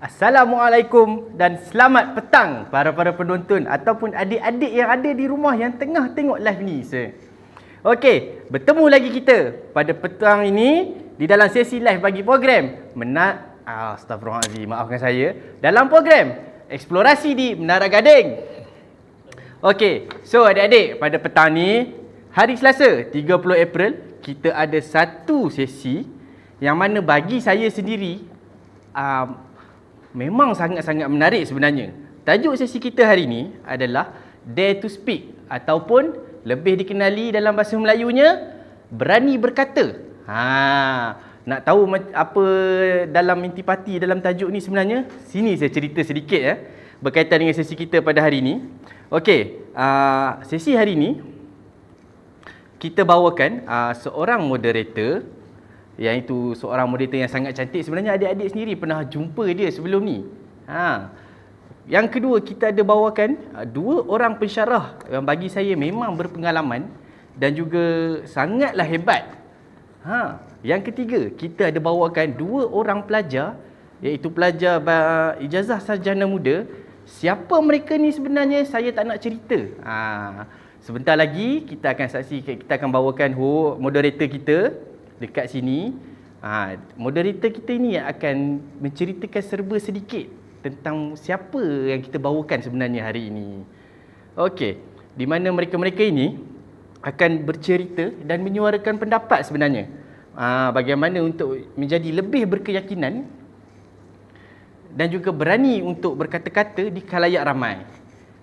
Assalamualaikum dan selamat petang para penonton ataupun adik-adik yang ada di rumah yang tengah tengok live ni. Okey, bertemu lagi kita pada petang ini di dalam sesi live bagi program Astagfirullahaladzim, maafkan saya, dalam program Eksplorasi di Menara Gading. Okey, so adik-adik, pada petang ni hari Selasa 30 April kita ada satu sesi yang mana bagi saya sendiri memang sangat-sangat menarik sebenarnya. Tajuk sesi kita hari ini adalah Dare to Speak ataupun lebih dikenali dalam bahasa Melayunya berani berkata. Nak tahu apa dalam intipati dalam tajuk ni sebenarnya? Sini saya cerita sedikit berkaitan dengan sesi kita pada hari ini. Okey, sesi hari ini kita bawakan seorang moderator, iaitu seorang moderator yang sangat cantik. Sebenarnya adik-adik sendiri pernah jumpa dia sebelum ni. Yang kedua, kita ada bawakan dua orang pensyarah yang bagi saya memang berpengalaman dan juga sangatlah hebat. Yang ketiga, kita ada bawakan dua orang pelajar, iaitu pelajar ijazah sarjana muda. Siapa mereka ni sebenarnya saya tak nak cerita. Sebentar lagi kita akan kita akan bawakan moderator kita dekat sini. Moderator kita ini yang akan menceritakan serba sedikit tentang siapa yang kita bawakan sebenarnya hari ini. Okey, di mana mereka-mereka ini akan bercerita dan menyuarakan pendapat sebenarnya. Bagaimana untuk menjadi lebih berkeyakinan dan juga berani untuk berkata-kata di khalayak ramai.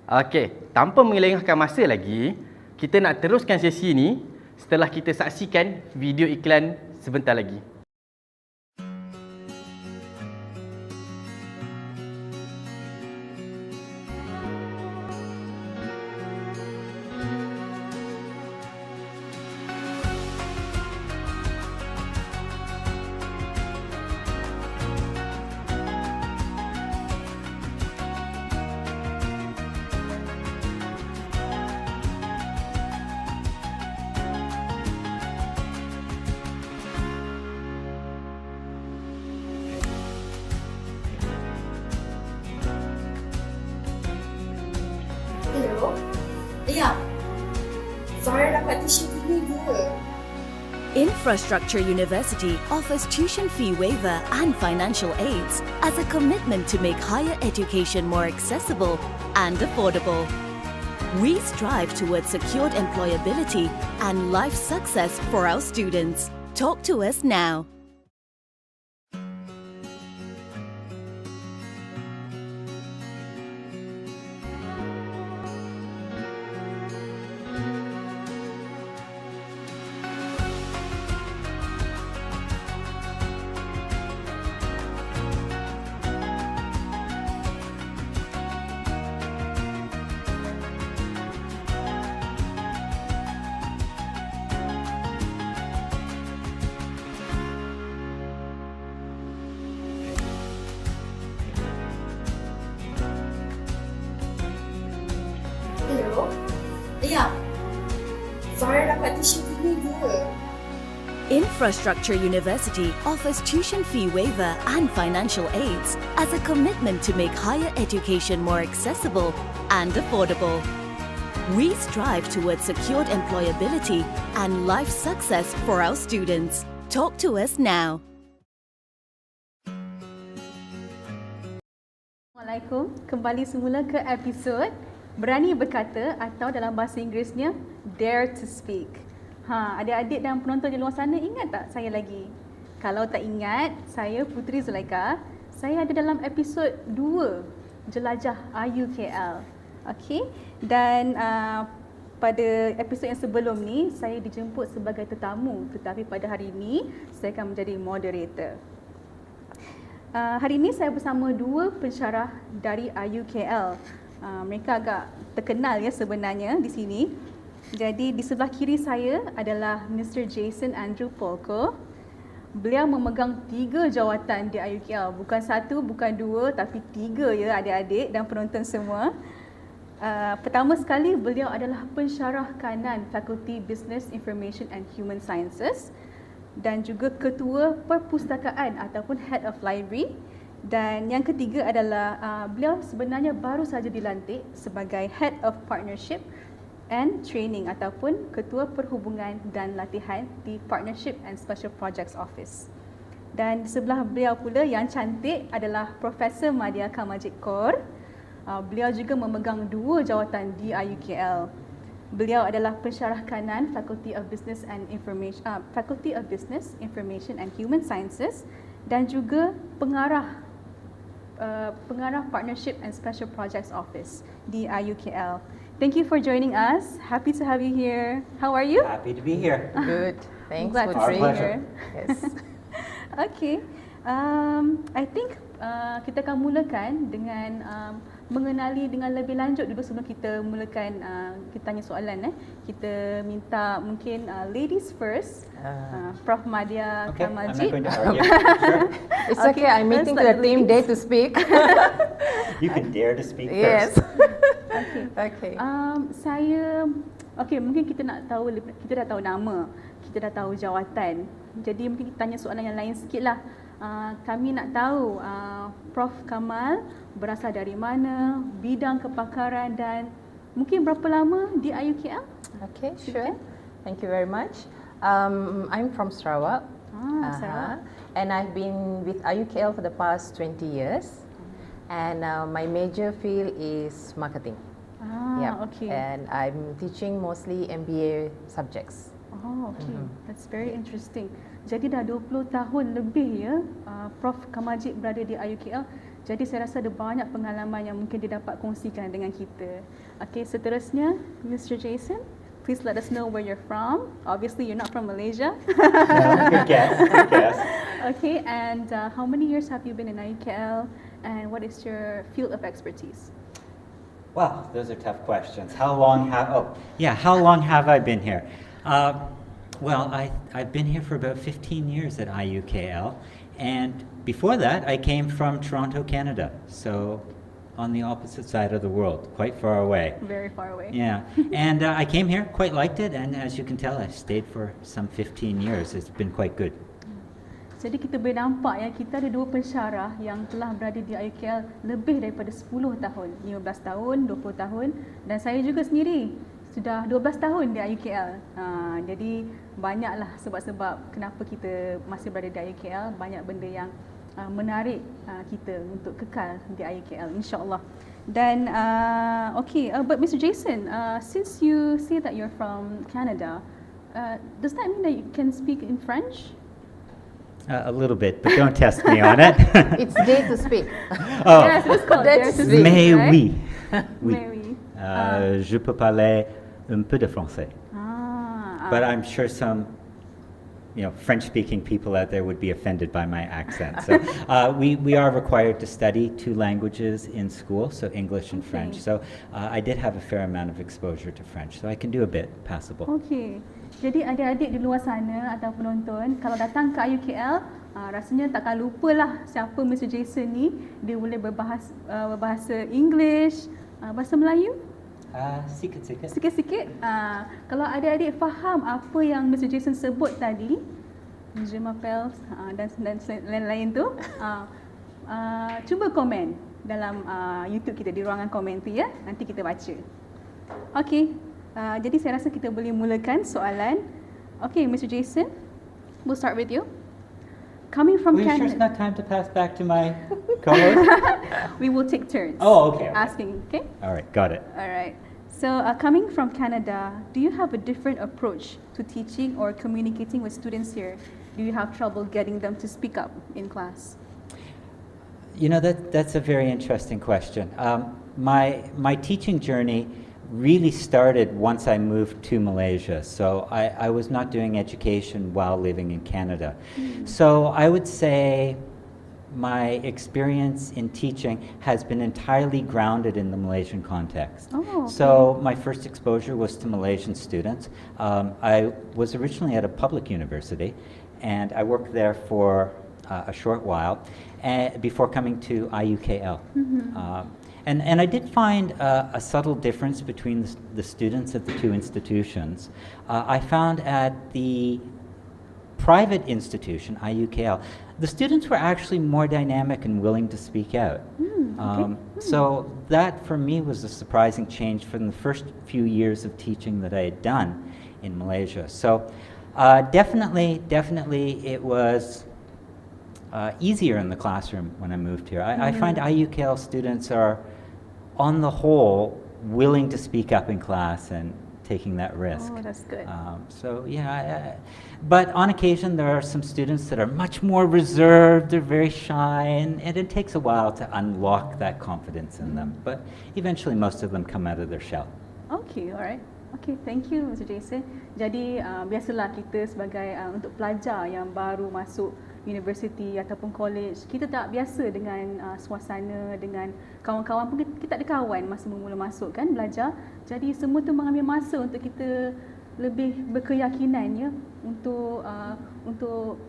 Okey, tanpa melengahkan masa lagi, kita nak teruskan sesi ini setelah kita saksikan video iklan sebentar lagi. Infrastructure University offers tuition fee waiver and financial aids as a commitment to make higher education more accessible and affordable. We strive towards secured employability and life success for our students. Talk to us now. Infrastructure University offers tuition fee waiver and financial aids as a commitment to make higher education more accessible and affordable. We strive towards secured employability and life success for our students. Talk to us now. Assalamualaikum, kembali semula ke episod Berani Berkata atau dalam bahasa Inggerisnya Dare to Speak. Adik-adik dan penonton di luar sana ingat tak saya lagi? Kalau tak ingat, saya Puteri Zulaika. Saya ada dalam episod 2 Jelajah IUKL. Okey, dan pada episod yang sebelum ni saya dijemput sebagai tetamu, tetapi pada hari ini saya akan menjadi moderator. Hari ini saya bersama dua pensyarah dari IUKL. Mereka agak terkenal sebenarnya di sini. Jadi di sebelah kiri saya adalah Mr. Jason Andrew Polko. Beliau memegang 3 jawatan di IUKL. Bukan 1, bukan 2, tapi 3 adik-adik dan penonton semua. Pertama sekali, beliau adalah pensyarah kanan Fakulti Business Information and Human Sciences dan juga Ketua Perpustakaan ataupun Head of Library Dan yang ketiga adalah beliau sebenarnya baru saja dilantik sebagai Head of Partnership and Training ataupun Ketua Perhubungan dan Latihan di Partnership and Special Projects Office. Dan sebelah beliau pula yang cantik adalah Profesor Madya Kamajid Kaur. Beliau juga memegang 2 jawatan di IUKL. Beliau adalah pensyarah kanan Faculty of Business Information and Human Sciences dan juga pengarah Partnership and Special Projects Office di IUKL. Thank you for joining us. Happy to have you here. How are you? Happy to be here. Good. Thanks Glad for to see being you here. here. Yes. Okay. I think kita akan mulakan dengan mengenali dengan lebih lanjut dulu sebelum kita mulakan kita tanya soalan. Kita minta mungkin ladies first. Prof Madya Okay, I'm not Kamajid. going to argue. Sure. It's okay. I'm let's meeting to start the with team ladies. Dare to speak. You can dare to speak Yes. first. Okay. Okay. Mungkin kita dah tahu nama, kita dah tahu jawatan. Jadi mungkin kita tanya soalan yang lain sikit lah. Kami nak tahu Prof Kamal berasal dari mana, bidang kepakaran dan mungkin berapa lama di IUKL? Okay, sure. Thank you very much. I'm from Sarawak. Sarawak. And I've been with IUKL for the past 20 years. And my major field is marketing. Okay. And I'm teaching mostly MBA subjects. Oh, okay. That's very interesting. Jadi dah 20 tahun lebih ya Prof Kamajid berada di IUKL. Jadi saya rasa ada banyak pengalaman yang mungkin dia dapat kongsikan dengan kita. Okay, seterusnya Mr. Jason, please let us know where you're from. Obviously you're not from Malaysia. No, good guess. Good guess. Okay, and how many years have you been in IUKL and what is your field of expertise? Wow, those are tough questions. How long have I been here? Well, I've been here for about 15 years at IUKL, and before that I came from Toronto, Canada, so on the opposite side of the world, quite far away. Very far away. Yeah, and I came here, quite liked it, and as you can tell, I stayed for some 15 years. It's been quite good. Jadi kita boleh nampak ya, kita ada 2 pensyarah yang telah berada di IUKL lebih daripada 10 tahun, 15 tahun, 20 tahun dan saya juga sendiri sudah 12 tahun di IUKL. Jadi banyaklah sebab-sebab kenapa kita masih berada di IUKL, banyak benda yang menarik kita untuk kekal di IUKL insya-Allah. Dan but Mr. Jason, since you say that you're from Canada, does that mean that you can speak in French? A little bit, but don't test me on it. It's Dare to speak. Oh, Yes, it's called Dare to Speak, mais right? oui. Mais oui. Je peux parler un peu de français. But I'm sure some French-speaking people out there would be offended by my accent. So we are required to study 2 languages in school, so English and French. So I did have a fair amount of exposure to French, so I can do a bit passable. Okey. Jadi adik-adik di luar sana atau penonton, kalau datang ke IUKL, rasanya takkan lupalah siapa Mr. Jason ni. Dia boleh berbahasa English, bahasa Melayu? Sikit-sikit. Sikit-sikit. Kalau adik-adik faham apa yang Mr. Jason sebut tadi, je m'appelle dan lain-lain tu, cuba komen dalam YouTube kita di ruangan komen tu ya. Nanti kita baca. Okey. Jadi saya rasa kita boleh mulakan soalan. Okay, Mr. Jason, we'll start with you. Coming from Are you sure Canada. it's not time to pass back to my co-host? We will take turns. Oh, okay. Asking, okay? All right, got it. All right. So, coming from Canada, do you have a different approach to teaching or communicating with students here? Do you have trouble getting them to speak up in class? You know, that's a very interesting question. My teaching journey really started once I moved to Malaysia. So I was not doing education while living in Canada. So I would say my experience in teaching has been entirely grounded in the Malaysian context. Oh, okay. So my first exposure was to Malaysian students. I was originally at a public university, and I worked there for a short while before coming to IUKL. And I did find a subtle difference between the students at the 2 institutions. I found at the private institution, IUKL, the students were actually more dynamic and willing to speak out. So that for me was a surprising change from the first few years of teaching that I had done in Malaysia. So definitely it was easier in the classroom when I moved here. I find IUKL students are, on the whole, willing to speak up in class and taking that risk. Oh, that's good. So yeah, but on occasion there are some students that are much more reserved, they're very shy, and it takes a while to unlock that confidence in them. But eventually most of them come out of their shell. Okay, alright. Okay, thank you Mr. Jason. Jadi biasalah kita sebagai untuk pelajar yang baru masuk universiti ataupun college, kita tak biasa dengan suasana, dengan kawan-kawan pun kita tak ada kawan masa mula masuk kan belajar. Jadi semua tu mengambil masa untuk kita lebih berkeyakinan ya untuk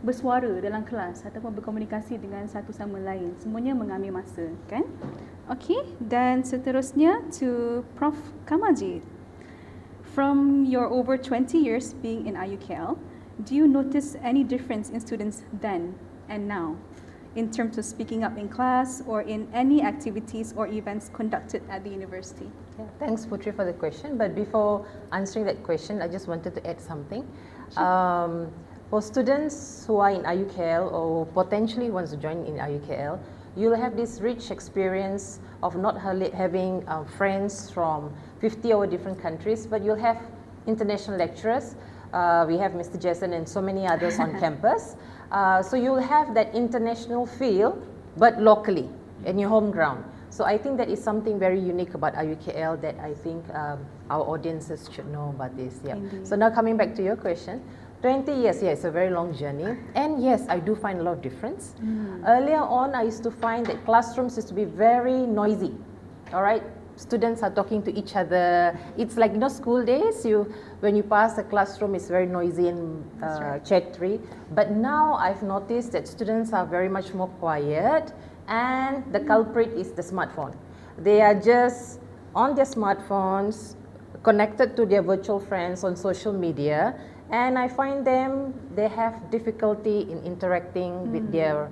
bersuara dalam kelas ataupun berkomunikasi dengan satu sama lain. Semuanya mengambil masa kan? Okay, dan seterusnya to Prof Kamalji. From your over 20 years being in IUKL, do you notice any difference in students then and now in terms of speaking up in class or in any activities or events conducted at the university? Yeah, thanks Putri for the question, but before answering that question, I just wanted to add something. For students who are in IUKL or potentially wants to join in IUKL, you'll have this rich experience of not having friends from 50 over different countries, but you'll have international lecturers. We have Mr. Jason and so many others on campus. So you'll have that international feel, but locally, in your home ground. So I think that is something very unique about IUKL that I think our audiences should know about this. Yeah. So now coming back to your question, 20 years, yeah, it's a very long journey. And yes, I do find a lot of difference. Earlier on, I used to find that classrooms used to be very noisy, all right? Students are talking to each other. It's like, school days, when you pass the classroom, it's very noisy and chattery. But now I've noticed that students are very much more quiet, and the culprit is the smartphone. They are just on their smartphones, connected to their virtual friends on social media, and I find they have difficulty in interacting with their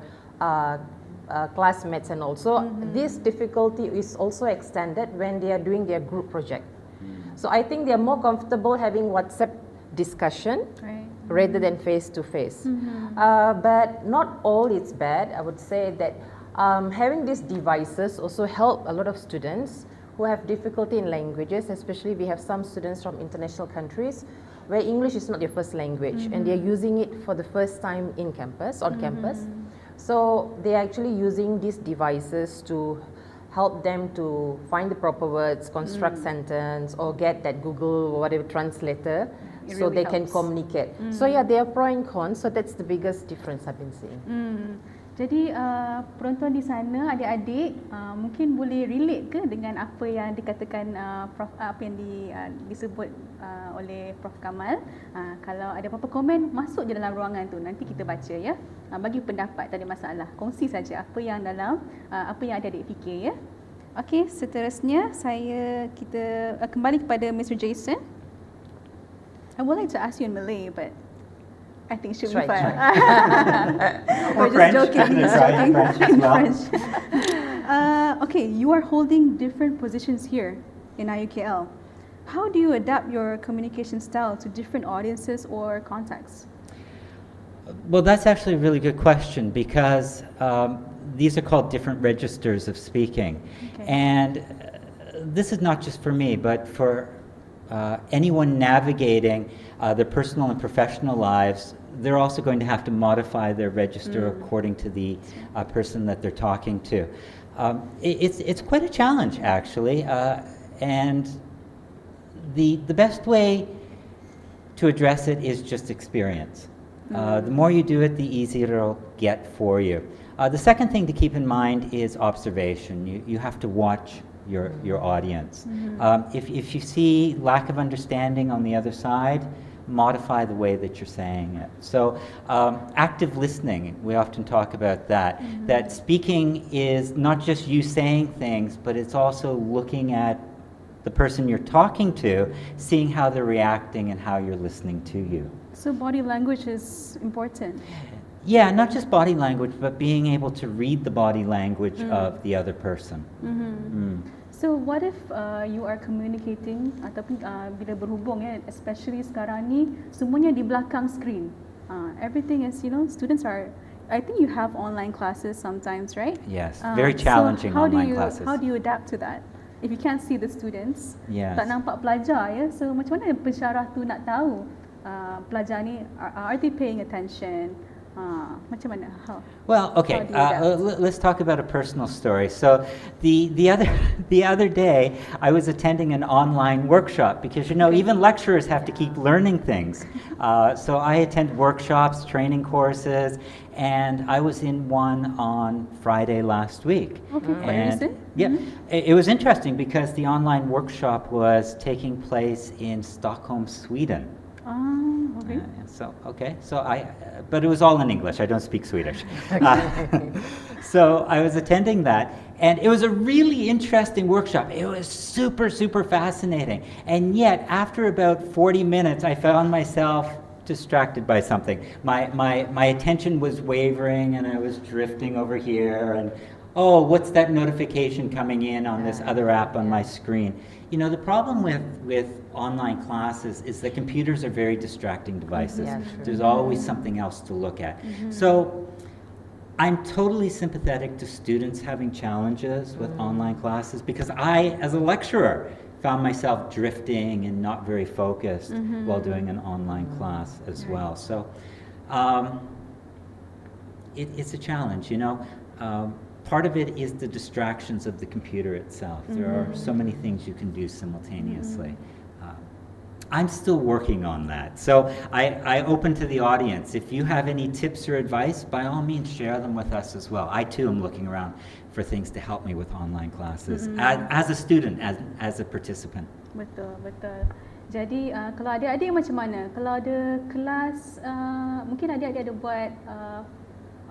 classmates, and also this difficulty is also extended when they are doing their group project. So I think they are more comfortable having WhatsApp discussion rather than face-to-face. But not all is bad. I would say that having these devices also help a lot of students who have difficulty in languages, especially we have some students from international countries where English is not their first language, and they're using it for the first time in campus, on campus. So they're actually using these devices to help them to find the proper words, construct sentence, or get that Google or whatever translator, so they can communicate. So yeah, there are pro and cons, so that's the biggest difference I've been seeing. Jadi penonton di sana, adik-adik mungkin boleh relate ke dengan apa yang dikatakan Prof, apa yang disebut oleh Prof Kamal. Kalau ada apa-apa komen, masuk je dalam ruangan tu, nanti kita baca ya. Bagi pendapat, tak ada masalah. Kongsi saja apa yang apa yang adik-adik fikir ya. Okey, seterusnya kita kembali kepada Mr. Jason. I would like to ask you in Malay, but I think it should be fine. Or We're just joking. French as well. French. Okay, you are holding different positions here in IUKL. How do you adapt your communication style to different audiences or contexts? Well, that's actually a really good question, because these are called different registers of speaking. Okay. And this is not just for me, but for anyone navigating their personal and professional lives. They're also going to have to modify their register according to the person that they're talking to. It's quite a challenge, actually, and the best way to address it is just experience. The more you do it, the easier it'll get for you. The second thing to keep in mind is observation. You have to watch your audience. If you see lack of understanding on the other side, modify the way that you're saying it. So active listening, we often talk about that. That speaking is not just you saying things, but it's also looking at the person you're talking to, seeing how they're reacting and how you're listening to you. So body language is important. Yeah, not just body language, but being able to read the body language of the other person. So what if you are communicating ataupun bila berhubung especially sekarang ni semuanya di belakang screen. Everything is, students are, I think you have online classes sometimes, right? Yes, very challenging online classes. How do you adapt to that? If you can't see the students, Yes. tak nampak pelajar so macam mana pensyarah tu nak tahu pelajar ni are they paying attention? Macam mana? How? Well, okay. How do you adapt? Let's talk about a personal story. So, the other day, I was attending an online workshop because even lecturers have to keep learning things. So I attend workshops, training courses, and I was in one on Friday last week. Okay, quite recent. Yeah, it was interesting because the online workshop was taking place in Stockholm, Sweden. Okay. But it was all in English. I don't speak Swedish. So I was attending that, and it was a really interesting workshop. It was super, super fascinating. And yet, after about 40 minutes, I found myself distracted by something. My attention was wavering, and I was drifting over here, and what's that notification coming in on this other app on my screen? The problem with online classes is that computers are very distracting devices. Yeah, true. There's always something else to look at. So I'm totally sympathetic to students having challenges with online classes because I, as a lecturer, found myself drifting and not very focused while doing an online class as well. So it's a challenge, part of it is the distractions of the computer itself. There are so many things you can do simultaneously. I'm still working on that. So I open to the audience. If you have any tips or advice, by all means share them with us as well. I too am looking around for things to help me with online classes as a student, as a participant. Betul. Jadi kalau adik-adik macam mana? Kalau ada kelas, mungkin adik-adik ada buat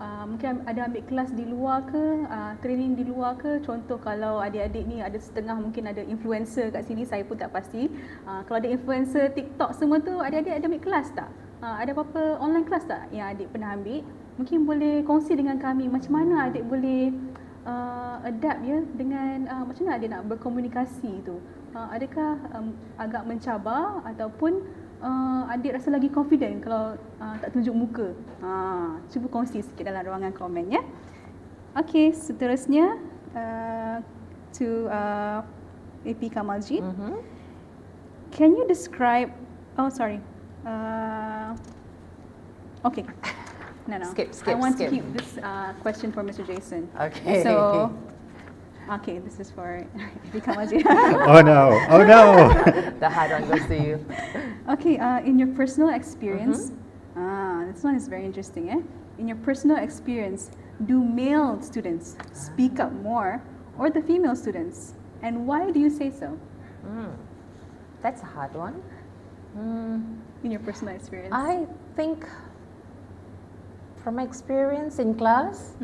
mungkin ada ambil kelas di luar ke, training di luar ke. Contoh kalau adik-adik ni ada setengah mungkin ada influencer kat sini, saya pun tak pasti. Kalau ada influencer TikTok semua tu, adik-adik ada ambil kelas tak? Ada apa-apa online kelas tak yang adik pernah ambil? Mungkin boleh kongsi dengan kami macam mana adik boleh adapt dengan macam mana adik nak berkomunikasi tu. Adakah agak mencabar ataupun adik rasa lagi confident kalau tak tunjuk muka? Cuba kongsi sikit dalam ruangan komen ya. Okay, seterusnya to AP Kamaljit. Can you describe? Okay. No. Skip. I want to keep this question for Mr. Jason. Okay. So, okay, this is for AP Kamaljit. Oh no! The hard one goes to you. Okay, in your personal experience, this one is very interesting. In your personal experience, do male students speak up more or the female students? And why do you say so? That's a hard one. In your personal experience? I think from my experience in class,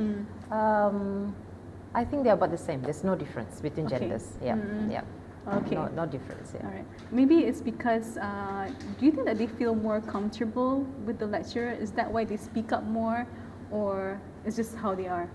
I think they're about the same. There's no difference between genders. Yeah. Okay. No difference. Yeah. All right. Maybe it's because, do you think that they feel more comfortable with the lecturer? Is that why they speak up more, or it's just how they are?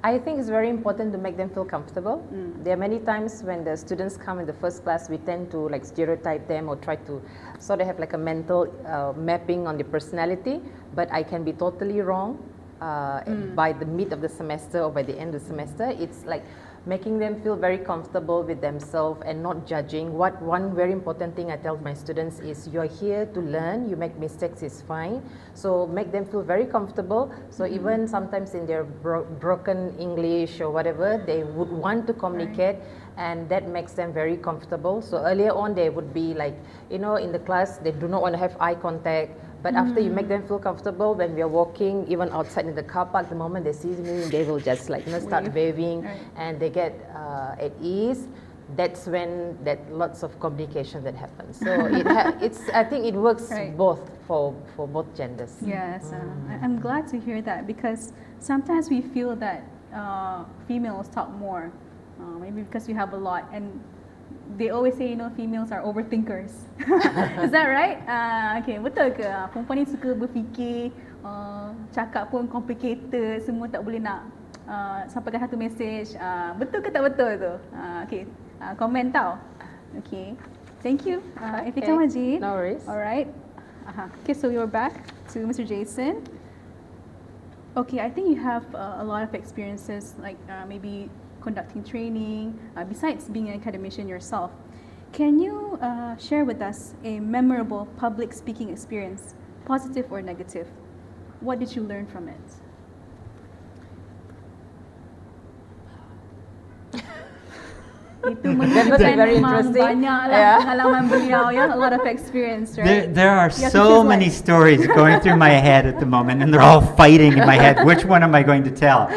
I think it's very important to make them feel comfortable. There are many times when the students come in the first class, we tend to like stereotype them or try to sort of have like a mental mapping on the personality, but I can be totally wrong. By the mid of the semester or by the end of the semester, it's like making them feel very comfortable with themselves and not judging. One very important thing I tell my students is you're here to learn, you make mistakes is fine. So make them feel very comfortable. So even sometimes in their broken English or whatever, they would want to communicate and that makes them very comfortable. So earlier on they would be like, in the class, they do not want to have eye contact. But after you make them feel comfortable, when we are walking, even outside in the car park, the moment they see me, they will just like start waving, and they get at ease. That's when lots of communication that happens. So I think it works both for both genders. Yes, I'm glad to hear that because sometimes we feel that females talk more, maybe because we have a lot and they always say, you know, females are overthinkers. Is that right? Okay, betul ke? Perempuan ni suka berfikir, cakap pun complicated, semua tak boleh nak sampaikan satu message. Betul ke tak betul tu? Okay, komen tau. Okay, thank you. Ifika Majid. No worries. Alright. Okay, so you're back to Mr. Jason. Okay, I think you have a lot of experiences, like maybe conducting training, besides being an academician yourself. Can you share with us a memorable public speaking experience, positive or negative? What did you learn from it? Itu menunjukkan very memang interesting. banyaklah pengalaman beliau, ya, a lot of experience, right? There are You have to so choose many one. stories going through my head at the moment, and they're all fighting in my head. Which one am I going to tell?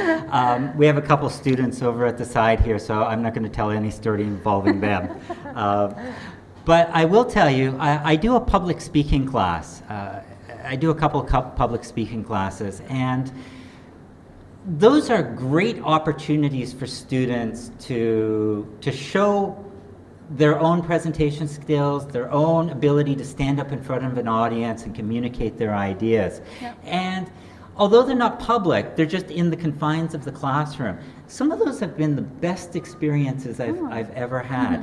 We have a couple students over at the side here, so I'm not going to tell any story involving them. But I will tell you, I do a public speaking class. I do a couple of public speaking classes, and those are great opportunities for students to show their own presentation skills, their own ability to stand up in front of an audience and communicate their ideas. Yep. And although they're not public, they're just in the confines of the classroom. Some of those have been the best experiences I've ever had.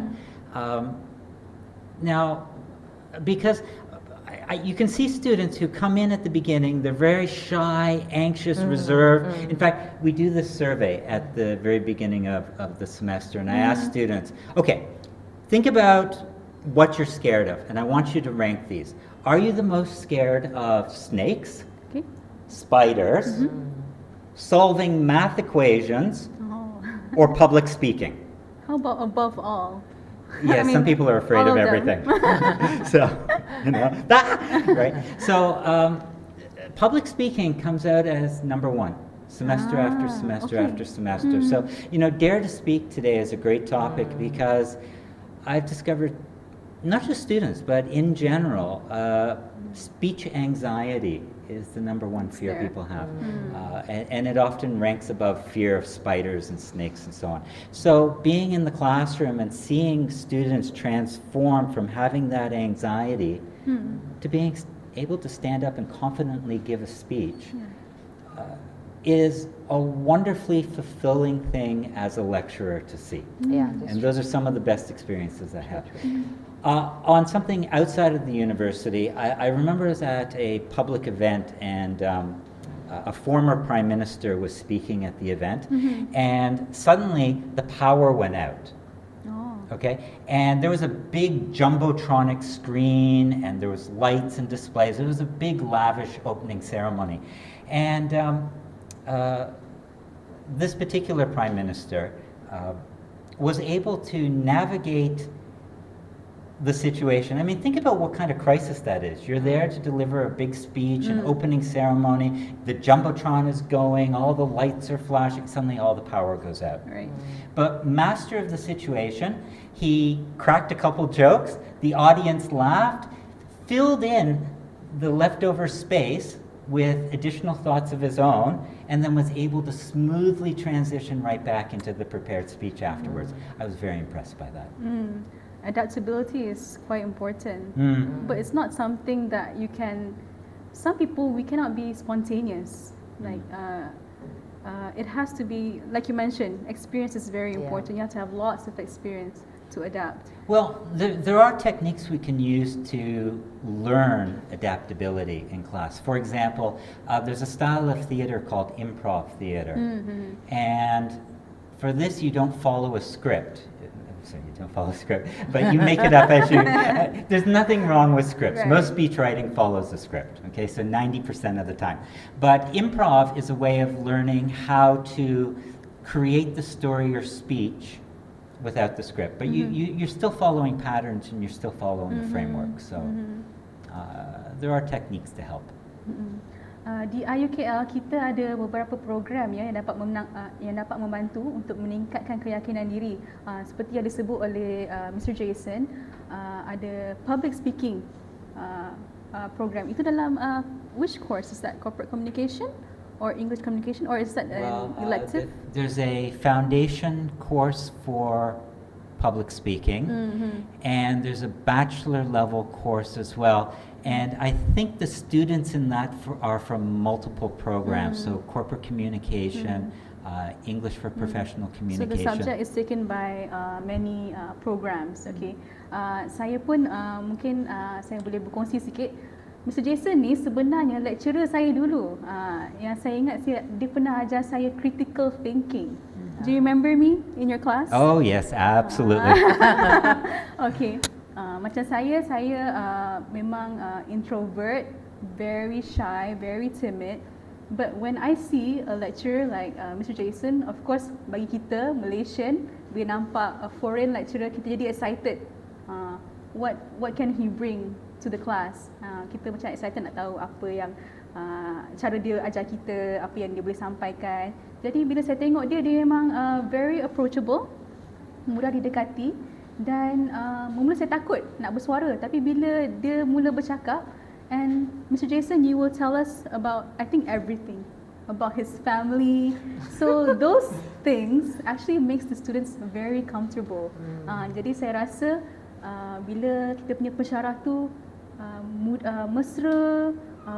Now, because you can see students who come in at the beginning, they're very shy, anxious, reserved. In fact, we do this survey at the very beginning of the semester, and I ask students, okay, think about what you're scared of, and I want you to rank these. Are you the most scared of snakes, Okay. spiders, solving math equations, or public speaking? How about above all? Yes, I mean, some people are afraid all of of them. everything. So, you know, right? So, public speaking comes out as number one, semester after semester okay. after semester. So, you know, Dare to Speak today is a great topic because I've discovered, not just students, but in general, speech anxiety is the number one fear there. people have. And it often ranks above fear of spiders and snakes and so on. So being in the classroom and seeing students transform from having that anxiety to being able to stand up and confidently give a speech is a wonderfully fulfilling thing as a lecturer to see. Yeah. And those are some of the best experiences I have. On something outside of the university, I remember I was at a public event, and a former prime minister was speaking at the event, and suddenly the power went out. Okay, and there was a big jumbotronic screen, and there was lights and displays. It was a big, lavish opening ceremony, and this particular prime minister was able to navigate the situation. I mean, think about what kind of crisis that is. You're there to deliver a big speech, an opening ceremony, the Jumbotron is going, all the lights are flashing, suddenly all the power goes out. Right. But master of the situation, he cracked a couple jokes, the audience laughed, filled in the leftover space with additional thoughts of his own, and then was able to smoothly transition right back into the prepared speech afterwards. I was very impressed by that. Adaptability is quite important, but it's not something that you can. Some people, we cannot be spontaneous. Like it has to be, like you mentioned, experience is very important. You have to have lots of experience to adapt. Well, there are techniques we can use to learn adaptability in class. For example, there's a style of theater called improv theater, and for this you don't follow a script. So you don't follow a script, but you make it up as you. There's nothing wrong with scripts. Right. Most speech writing follows a script. Okay, so 90% of the time. But improv is a way of learning how to create the story or speech without the script. But you're still following patterns and you're still following the framework. So there are techniques to help. Di IUKL kita ada beberapa program ya yang dapat membantu untuk meningkatkan keyakinan diri. Seperti yang disebut oleh Mr. Jason, ada public speaking program. Itu dalam which course is that? Corporate communication or English communication, or is that an elective? There's a foundation course for public speaking, and there's a bachelor level course as well. And I think the students in that are from multiple programs, so corporate communication, English for professional So communication. the subject is taken by many programs. Okay. Saya pun mungkin saya boleh berkongsi sikit. Mr. Jason ni sebenarnya lecturer saya dulu. Yang saya ingat dia pernah ajar saya critical thinking. Do you remember me in your class? Oh yes, absolutely. Okay. Macam saya memang introvert, very shy, very timid. But when I see a lecturer like Mr. Jason, of course bagi kita Malaysian, bila nampak a foreign lecturer, kita jadi excited. What can he bring to the class? Kita macam excited nak tahu apa yang cara dia ajar kita, apa yang dia boleh sampaikan. Jadi bila saya tengok dia memang very approachable, mudah didekati dan mula saya takut nak bersuara, tapi bila dia mula bercakap, and Mr. Jason, you will tell us about, I think, everything about his family. So those things actually makes the students very comfortable. Jadi saya rasa bila kita punya pensyarah tu mesra,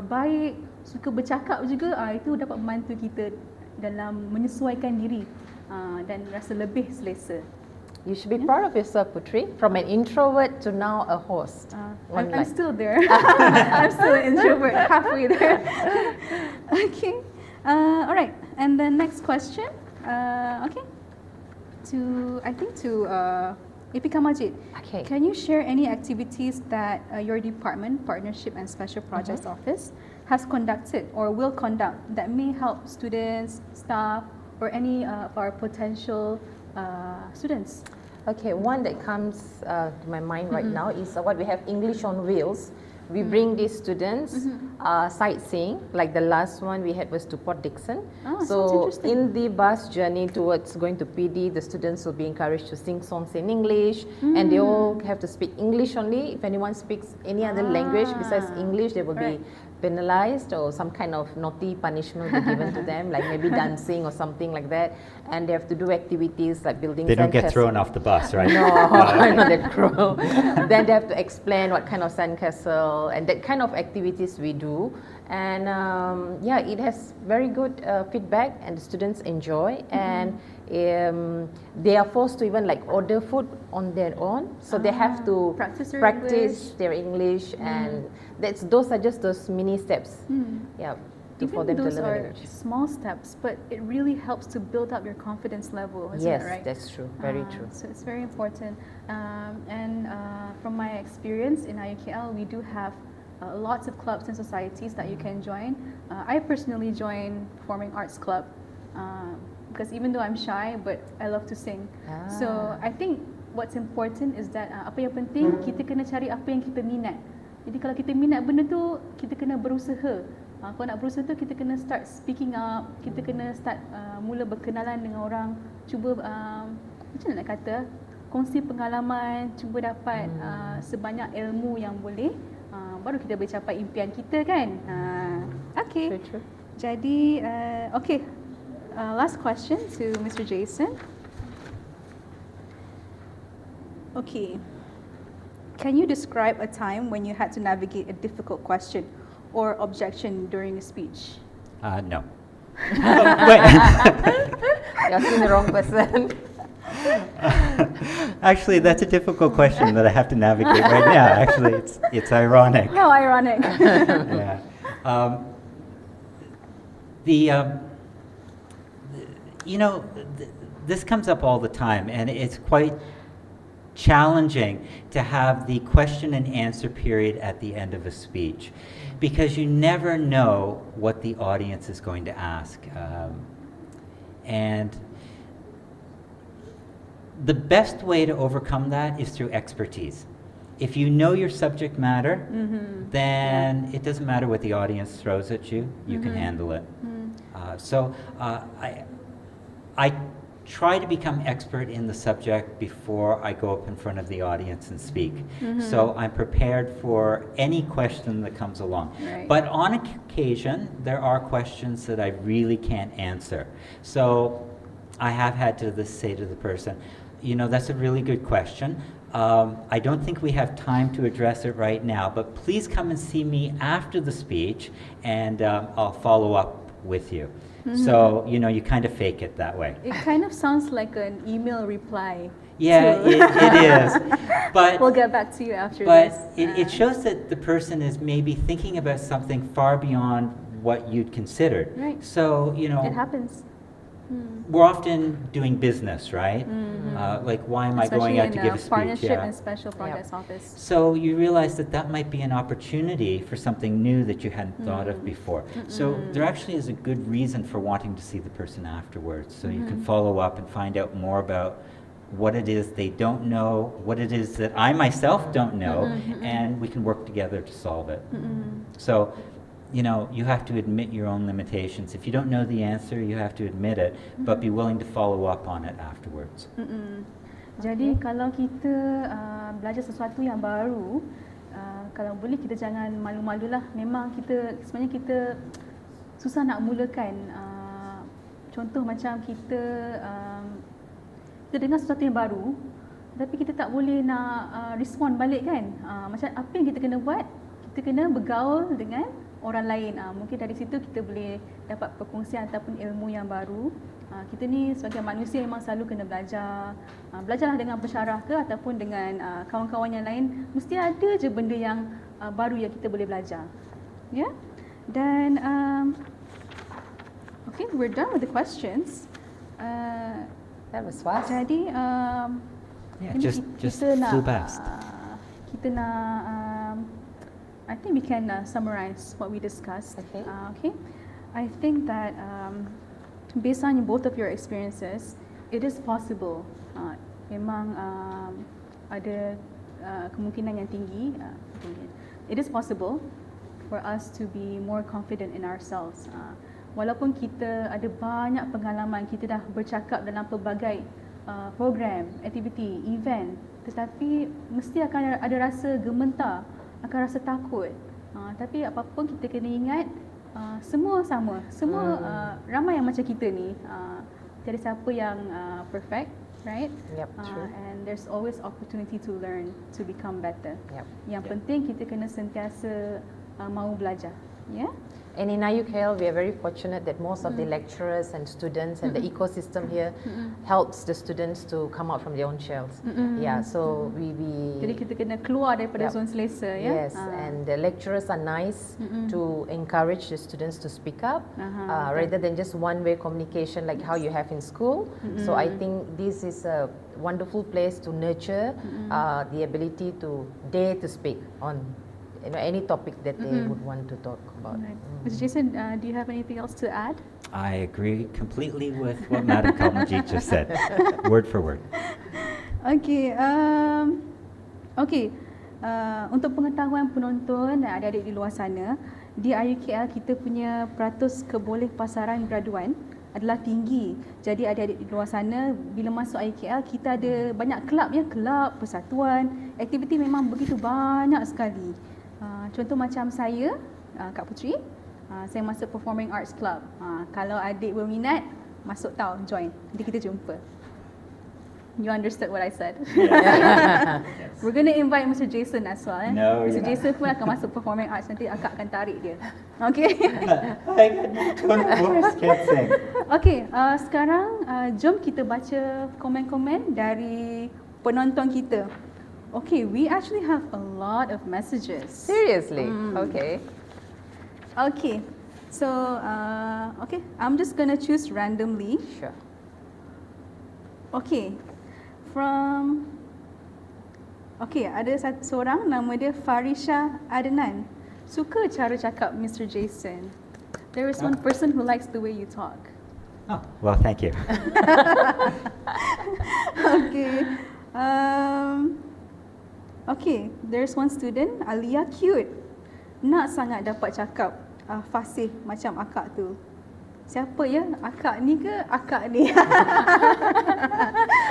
baik, suka bercakap juga, itu dapat membantu kita dalam menyesuaikan diri dan rasa lebih selesa. You should be proud of yourself, Putri. From an introvert to now a host. I'm still there. I'm still an introvert, halfway there. Okay. All right. And the next question. Okay. I think to Ipika Majid. Okay. Can you share any activities that your department, Partnership and Special Projects Office, has conducted or will conduct that may help students, staff, or any of our potential students? Okay, one that comes to my mind right now is what we have English on Wheels. We bring these students sightseeing, like the last one we had was to Port Dickson. Sounds So interesting. in the bus journey towards going to PD, the students will be encouraged to sing songs in English, and they all have to speak English only. If anyone speaks any other language besides English, they will be penalized, or some kind of naughty punishment will be given to them, like maybe dancing or something like that. And they have to do activities like building. They don't get sandcastles. thrown off the bus, right? No, not that cruel. Then they have to explain what kind of sandcastle and that kind of activities we do. And yeah, it has very good feedback, and the students enjoy. And they are forced to even like order food on their own, so they have to Practice their English, and those are just those mini steps. Yeah. For them Even to those learn the are language. small steps, but it really helps to build up your confidence level, isn't Yes, it, right? that's true. Very true. So it's very important. And from my experience in IUKL, we do have lots of clubs and societies that you can join. I personally join Performing Arts Club because even though I'm shy, but I love to sing. So I think what's important is that apa yang penting, kita kena cari apa yang kita minat. Jadi kalau kita minat benda tu, kita kena berusaha. Kalau nak berusaha tu, kita kena start speaking up, kita kena start mula berkenalan dengan orang, cuba macam mana nak kata, kongsi pengalaman, cuba dapat sebanyak ilmu yang boleh, baru kita boleh capai impian kita kan. Okay. True. Jadi okay, last question to Mr. Jason. Okay, can you describe a time when you had to navigate a difficult question or objection during a speech? No. You're asking the wrong person. Actually, that's a difficult question that I have to navigate right now. Actually, it's ironic. How ironic. Yeah. This comes up all the time, and it's quite challenging to have the question and answer period at the end of a speech, because you never know what the audience is going to ask. And the best way to overcome that is through expertise. If you know your subject matter, then it doesn't matter what the audience throws at you, you can handle it. So I try to become expert in the subject before I go up in front of the audience and speak. So I'm prepared for any question that comes along. Right. But on occasion, there are questions that I really can't answer. So I have had to say to the person, That's a really good question. I don't think we have time to address it right now, but please come and see me after the speech, and I'll follow up with you. So, you kind of fake it that way. It kind of sounds like an email reply. Yeah, it is. But we'll get back to you after but this. it shows that the person is maybe thinking about something far beyond what you'd considered. Right. So, It happens. we're often doing business, right? Like, why am I going out to give a speech? Partnership and special projects office. So you realize that might be an opportunity for something new that you hadn't thought of before. So there actually is a good reason for wanting to see the person afterwards. So you can follow up and find out more about what it is they don't know, what it is that I myself don't know, and we can work together to solve it. So, you have to admit your own limitations. If you don't know the answer, you have to admit it, but be willing to follow up on it afterwards. Jadi kalau kita belajar sesuatu yang baru, kalau boleh kita jangan malu-malulah. Memang sebenarnya kita susah nak mulakan. Contoh macam kita dengar sesuatu yang baru, tapi kita tak boleh nak respond balik kan. Macam apa yang kita kena buat? Kita kena bergaul dengan orang lain. Mungkin dari situ kita boleh dapat perkongsian ataupun ilmu yang baru. Kita ni sebagai manusia memang selalu kena belajar. Belajarlah dengan pensyarah ke ataupun dengan kawan-kawan yang lain. Mesti ada je benda yang baru yang kita boleh belajar. Ya? Yeah? Dan okay, we're done with the questions. That was fast. Jadi just flew past. Kita nak I think we can summarize what we discussed. Okay. I think that based on both of your experiences, it is possible. Memang ada kemungkinan yang tinggi. It is possible for us to be more confident in ourselves. Walaupun kita ada banyak pengalaman, kita dah bercakap dalam pelbagai program, aktiviti, event, tetapi mesti akan ada rasa gementar, akan rasa takut. Tapi apapun kita kena ingat, semua sama. Semua ramai yang macam kita ni. Tiada siapa yang perfect, right? Yep, true. And there's always opportunity to learn, to become better. Yep. Yang penting kita kena sentiasa mahu belajar. Yeah? And in IUKL, we are very fortunate that most of the lecturers and students and the ecosystem here helps the students to come out from their own shells. Yeah, so we Jadi kita kena keluar daripada zon selesa, ya. Yes, and the lecturers are nice to encourage the students to speak up rather than just one-way communication like how you have in school. So I think this is a wonderful place to nurture the ability to dare to speak on any topic that they would want to talk about. Right. Mr. Jason, do you have anything else to add? I agree completely with what Madam Kalmajit just said, word for word. Okay, untuk pengetahuan penonton dan adik-adik di luar sana, di IUKL kita punya peratus kebolehpasaran graduan adalah tinggi. Jadi adik-adik di luar sana, bila masuk IUKL, kita ada banyak kelab, ya, kelab, persatuan, aktiviti memang begitu banyak sekali. Contoh macam saya, Kak Putri, saya masuk Performing Arts Club. Kalau adik berminat, masuk tau, join. Nanti kita jumpa. You understood what I said? Yes. We're going to invite Mr. Jason as well. No, Mr. you're Jason pun akan masuk Performing Arts. Nanti akak akan tarik dia. Okay? Can't sing. Okay, sekarang jom kita baca komen-komen dari penonton kita. Okay, we actually have a lot of messages. Seriously? Okay. Okay, so okay, I'm just gonna choose randomly. Sure. Okay, ada seorang nama dia Farisha Adnan. Suka cara cakap Mr. Jason. There is one person who likes the way you talk. Oh, well, thank you. Okay. Okay, there's one student, Alia, cute. Nak sangat dapat cakap fasih macam akak tu. Siapa ya? Akak ni ke akak ni?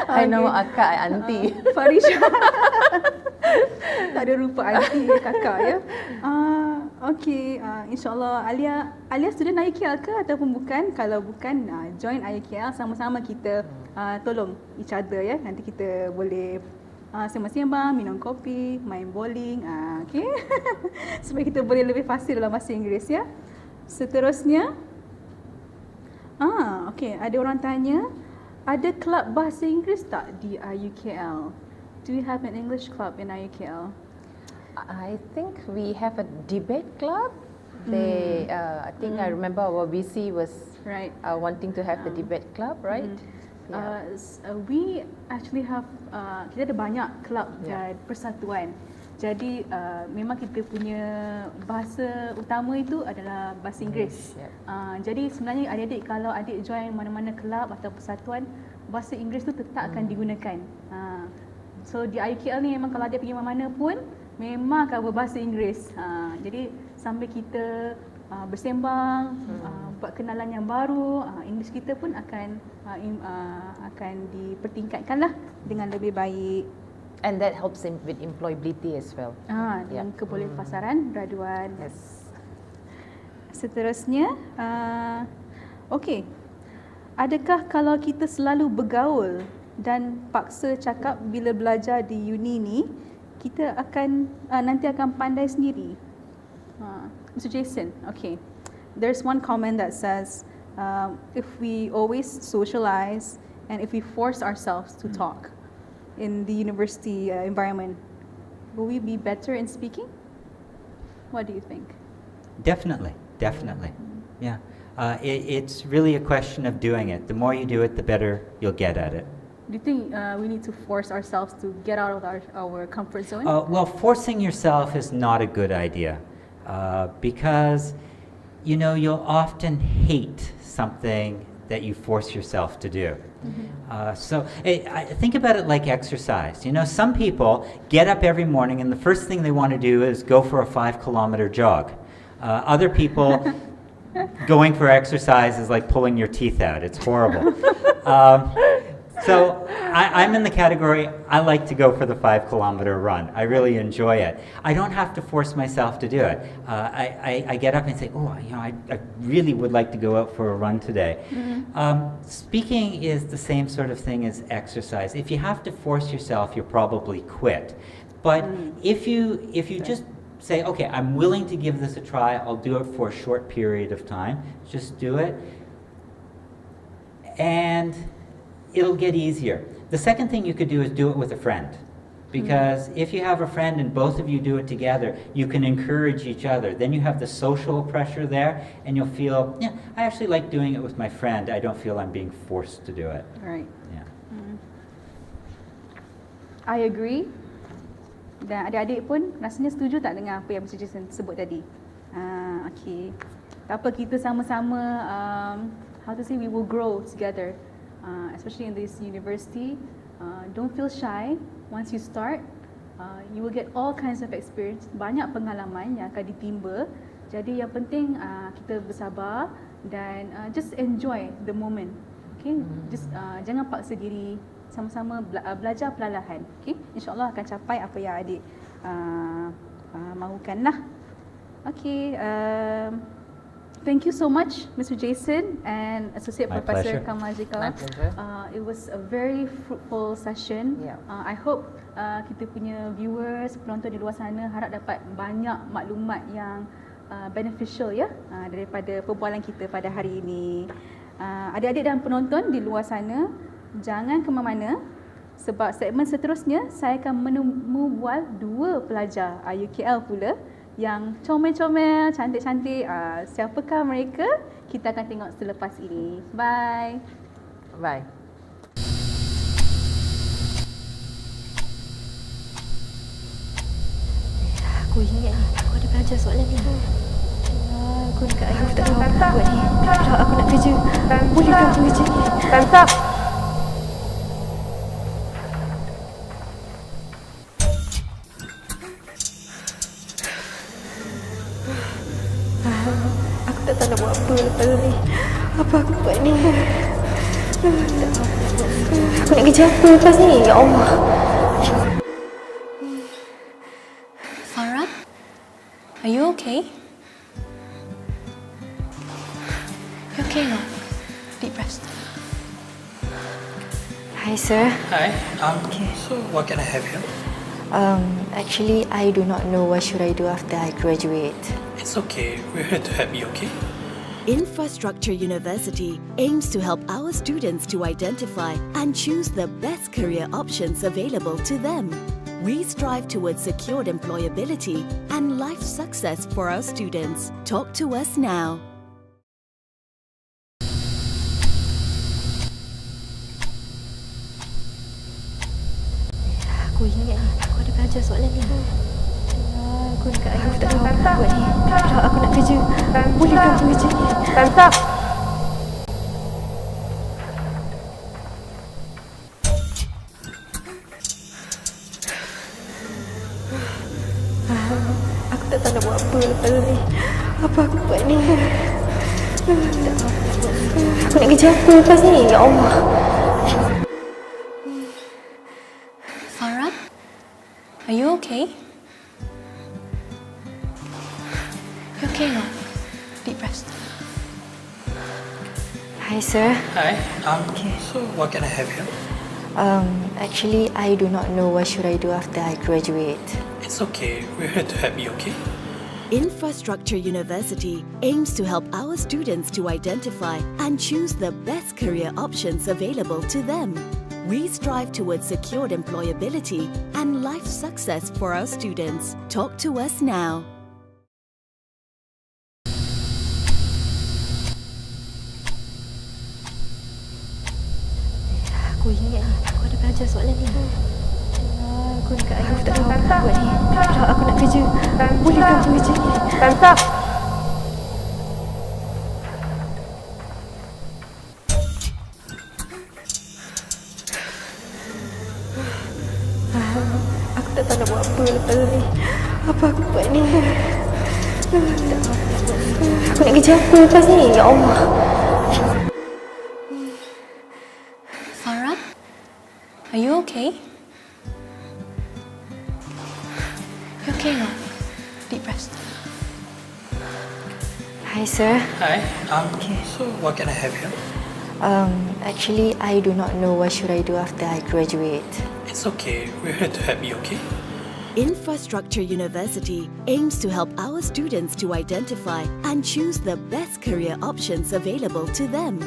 I know akak, auntie. Farisha. Tak ada rupa auntie kakak, ya. Okey, insyaAllah Alia student IUKL ke ataupun bukan? Kalau bukan, join IUKL, sama-sama kita tolong each other ya. Nanti kita boleh sembang-sembang, minum kopi, main bowling, okey. Supaya kita boleh lebih fasih dalam bahasa Inggeris ya. Seterusnya, okey, ada orang tanya, ada kelab bahasa Inggeris tak di IUKL? Do we have an English club in IUKL? I think we have a debate club. They, I think I remember our VC was Right. wanting to have the debate club, right? We actually have, kita ada banyak kelab Yeah. dan persatuan. Jadi memang kita punya bahasa utama itu adalah bahasa Inggeris. Jadi sebenarnya adik-adik, kalau adik join mana-mana kelab atau persatuan, bahasa Inggeris tu tetap akan digunakan. So di IUKL ni memang kalau adik pergi mana-mana pun memang akan berbahasa Inggeris. Jadi sambil kita bersembang, buat kenalan yang baru, English kita pun akan dipertingkatkan lah dengan lebih baik. And that helps with employability as well. Dengan kebolehpasaran graduan. Yes. Seterusnya, okey. Adakah kalau kita selalu bergaul dan paksa cakap bila belajar di uni ni, kita akan nanti akan pandai sendiri? Mr. Jason, okay. There's one comment that says, if we always socialize and if we force ourselves to talk in the university environment, will we be better in speaking? What do you think? Definitely. Yeah. It's really a question of doing it. The more you do it, the better you'll get at it. Do you think we need to force ourselves to get out of our comfort zone? Well, forcing yourself is not a good idea because, you know, you'll often hate something that you force yourself to do. So think about it like exercise. You know, some people get up every morning and the first thing they want to do is go for a 5-kilometer jog. Other people, going for exercise is like pulling your teeth out. It's horrible. So I'm in the category, I like to go for the 5-kilometer run. I really enjoy it. I don't have to force myself to do it. I get up and say, oh, you know, I really would like to go out for a run today. Speaking is the same sort of thing as exercise. If you have to force yourself, you'll probably quit. But if you just say, okay, I'm willing to give this a try, I'll do it for a short period of time, just do it, and it'll get easier. The second thing you could do is do it with a friend. Because if you have a friend and both of you do it together, you can encourage each other. Then you have the social pressure there, and you'll feel, yeah, I actually like doing it with my friend. I don't feel I'm being forced to do it. Right. Yeah. I agree. Dan adik-adik pun rasanya setuju tak dengan apa yang Mr. Jason sebut tadi? Okay. Tak apa, kita sama-sama, how to say, we will grow together. Especially in this university. Don't feel shy. Once you start, you will get all kinds of experience. Banyak pengalaman yang akan ditimba. Jadi yang penting kita bersabar dan just enjoy the moment. Okay? Just jangan paksa diri. Sama-sama belajar perlahan. Okay? InsyaAllah akan capai apa yang adik mahukanlah. Okay. Thank you so much, Mr. Jason and Associate My Professor pleasure. Kamalajika. My pleasure. It was a very fruitful session. Yeah. I hope kita punya viewers, penonton di luar sana harap dapat banyak maklumat yang beneficial ya daripada perbualan kita pada hari ini. Adik-adik dan penonton di luar sana, jangan ke mana-mana sebab segmen seterusnya saya akan membual 2 pelajar IUKL pula yang comel-comel, cantik-cantik. Siapakah mereka? Kita akan tengok selepas ini. Bye. Bye. Aku ingat ni, aku ada belajar soalan ni. Aku dekat ayah tak tahu apa nak buat ni. Kalau aku nak kerja, bolehkah aku kerja ni? Time's up. Aku tak tahu nak buat apa lepas ni. Apa aku buat ni? Aku nak kerja apa lepas ni? Ya Allah. Farah, are you okay? okay now? Deep breath. Hi, sir. Hi. So what can I have here? Actually, I do not know what should I do after I graduate. It's okay. We're here to help you, okay? Infrastructure University aims to help our students to identify and choose the best career options available to them. We strive towards secured employability and life success for our students. Talk to us now. Aku ingat ni, aku ada belajar soalan ni. Aku dekat ayah tak tahu apa nak buat ni. Kalau aku nak kerja, bolehkah aku kerja ni? Aku tak tahu nak buat apa lepas ni. Apa aku buat ni? Tak tahu apa nak buat. Aku nak kerja apa lepas ni? Ya Allah. Farah? Are you okay? You okay now? Deep breath. Hi, sir. Hi. So what can I have here? Actually, I do not know what should I do after I graduate. It's okay. We're here to help you, okay? Infrastructure University aims to help our students to identify and choose the best career options available to them. We strive towards secured employability and life success for our students. Talk to us now. Aku ingat ni, aku ada belajar soalan ni. Aku dekat ayah tak tahu apa nak buat ni. Kalau aku nak kerja, bolehkah aku kerja ni? Aku tak tahu nak buat apa lepas ni. Apa aku buat ni? Tak tahu apa nak buat. Aku nak kerja apa lepas ni? Ya Allah. Farah? Are you okay? You okay now? Deep breath. Hi, sir. Hi. So what can I have here? Actually, I do not know what should I do after I graduate. It's okay. We're here to help you, okay? Infrastructure University aims to help our students to identify and choose the best career options available to them.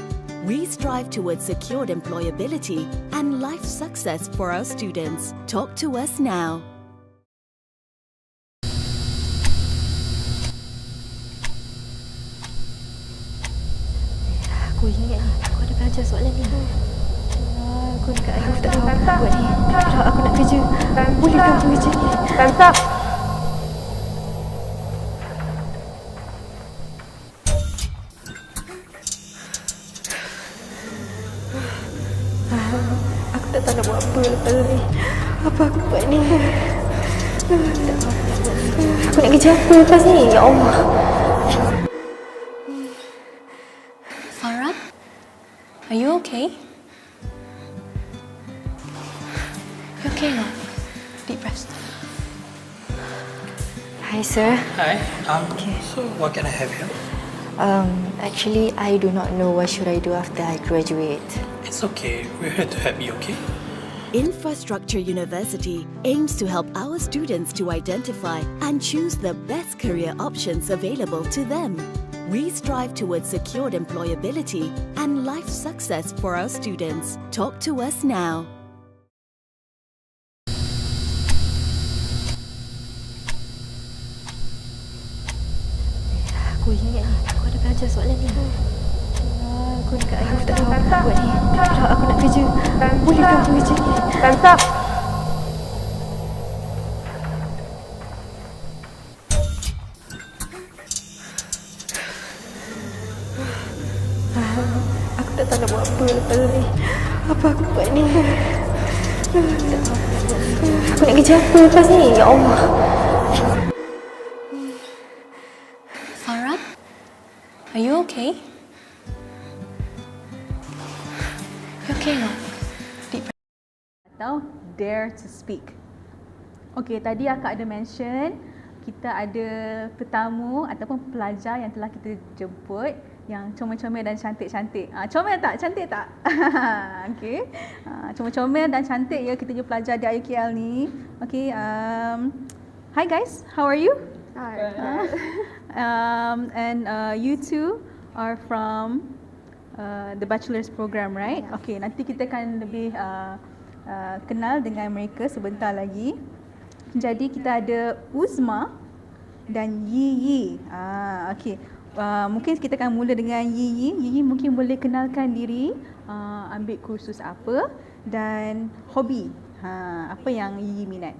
We strive towards secured employability and life success for our students. Talk to us now. Aku ingat ni, aku ada belajar soalan ni. Aku dekat ayah tak tahu apa nak buat ni. Kalau aku nak kerja, bolehkah aku kerja ni? Aku tak tahu nak buat apa lepas ni. Apa aku buat ni? Tak tahu apa nak buat. Aku nak kerja apa lepas ni? Ya Allah. Farah? Are you okay? You okay now? Deep breath. Hi, sir. Hi. So what can I have here? Actually, I do not know what should I do after I graduate. It's okay. We're here to help you, okay? Infrastructure University aims to help our students to identify and choose the best career options available to them. We strive towards secured employability and life success for our students. Talk to us now. Aku ingat ni, aku ada belajar soalan ni. Aku dekat ayah tak tahu apa nak buat ni. Kalau aku nak kerja, bolehkah aku kerja ni? Aku tak tahu nak buat apa lepas ni. Apa aku buat ni? Tak tahu apa nak buat. Aku nak kerja apa lepas ni? Ya Allah. Farah? Are you okay? You okay now? Deep breath. Atau dare to speak. Okey, tadi akak ada mention kita ada tetamu ataupun pelajar yang telah kita jemput yang comel-comel dan cantik-cantik. Comel tak? Cantik tak? Okey. Comel-comel dan cantik ya kita punya pelajar di IUKL ni. Okey. Hi guys, how are you? Hi. And you two are from the bachelor's program, right? Yes. Okay, nanti kita akan lebih kenal dengan mereka sebentar lagi. Jadi kita ada Uzma dan Yiyi. Okay. Mungkin kita akan mula dengan Yiyi. Yiyi mungkin boleh kenalkan diri, ambil kursus apa dan hobi. Apa yang Yiyi minat?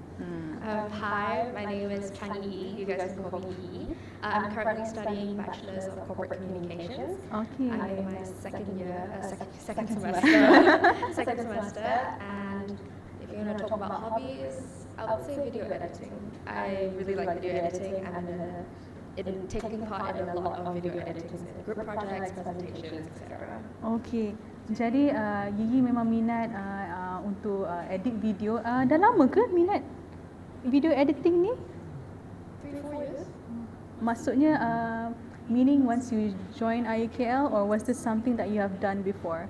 Hi, my name is Chan Yi. You guys can call me Yi. I'm currently studying Bachelor's of Corporate Communications. Okay. I'm in my second year, second semester, second semester. And if you're going to talk about hobbies, I would say video editing. I really like video editing and in taking part in a lot of video editing, group projects, presentations, etc. Okay. Jadi Yiyi memang minat untuk edit video. Dah lama ke minat video editing ni? 3-4 years. Maksudnya meaning once you join IUKL, or was this something that you have done before?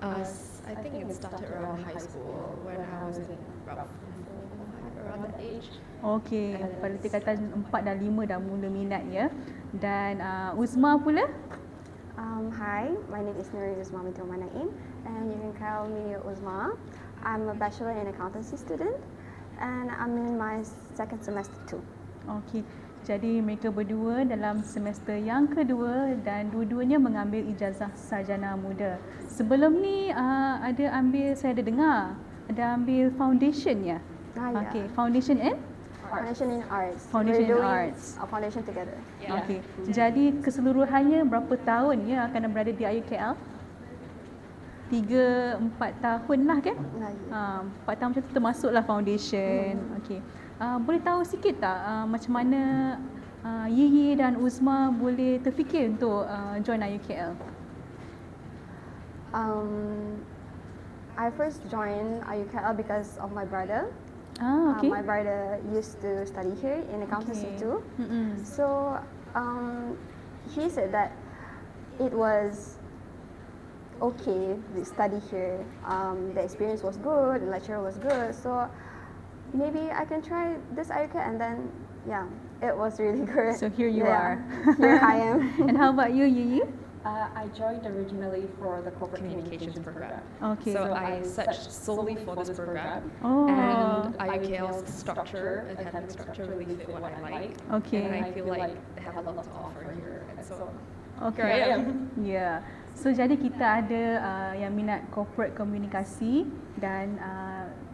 I think it started around high school when I was in about 4 around that age. Okay, pada tingkatan 4 dan 5 dah mula minat ya. Dan Uzma pula? Hi, my name is Nuri Uzma Mitro Manaim, and you can call me Uzma. I'm a bachelor in accountancy student, and I'm in my second semester too. Okay, jadi mereka berdua dalam semester yang kedua dan dua-duanya mengambil ijazah sarjana muda. Sebelum ni saya ada dengar ada ambil foundation ya? Yeah. Okay, foundation in? Foundation in arts. Foundation We're in doing arts. A foundation together. Yeah. Okay, jadi keseluruhannya berapa tahun ya akan berada di IUKL? 3-4 tahun lah kan? Yeah. 4 tahun macam tu termasuklah foundation. Okay. Boleh tahu sikit tak macam mana Yiyi dan Uzma boleh terfikir untuk join IUKL? I first joined IUKL because of my brother. Okay. My brother used to study here in accountancy Okay. too. Mm-mm. So he said that it was okay to study here. The experience was good, the lecture was good. So maybe I can try this IUKL, and then yeah, it was really good. So here you Yeah, are. Here I am. And how about you, Yiyi? I joined originally for the corporate communications program. Okay. So I searched solely for this program. Oh. And IUKL's structure, academic structure, really fit what I like. Okay. And I feel like they have a lot to offer here. And so Okay. here I am. Yeah. So jadi kita ada yang minat corporate komunikasi dan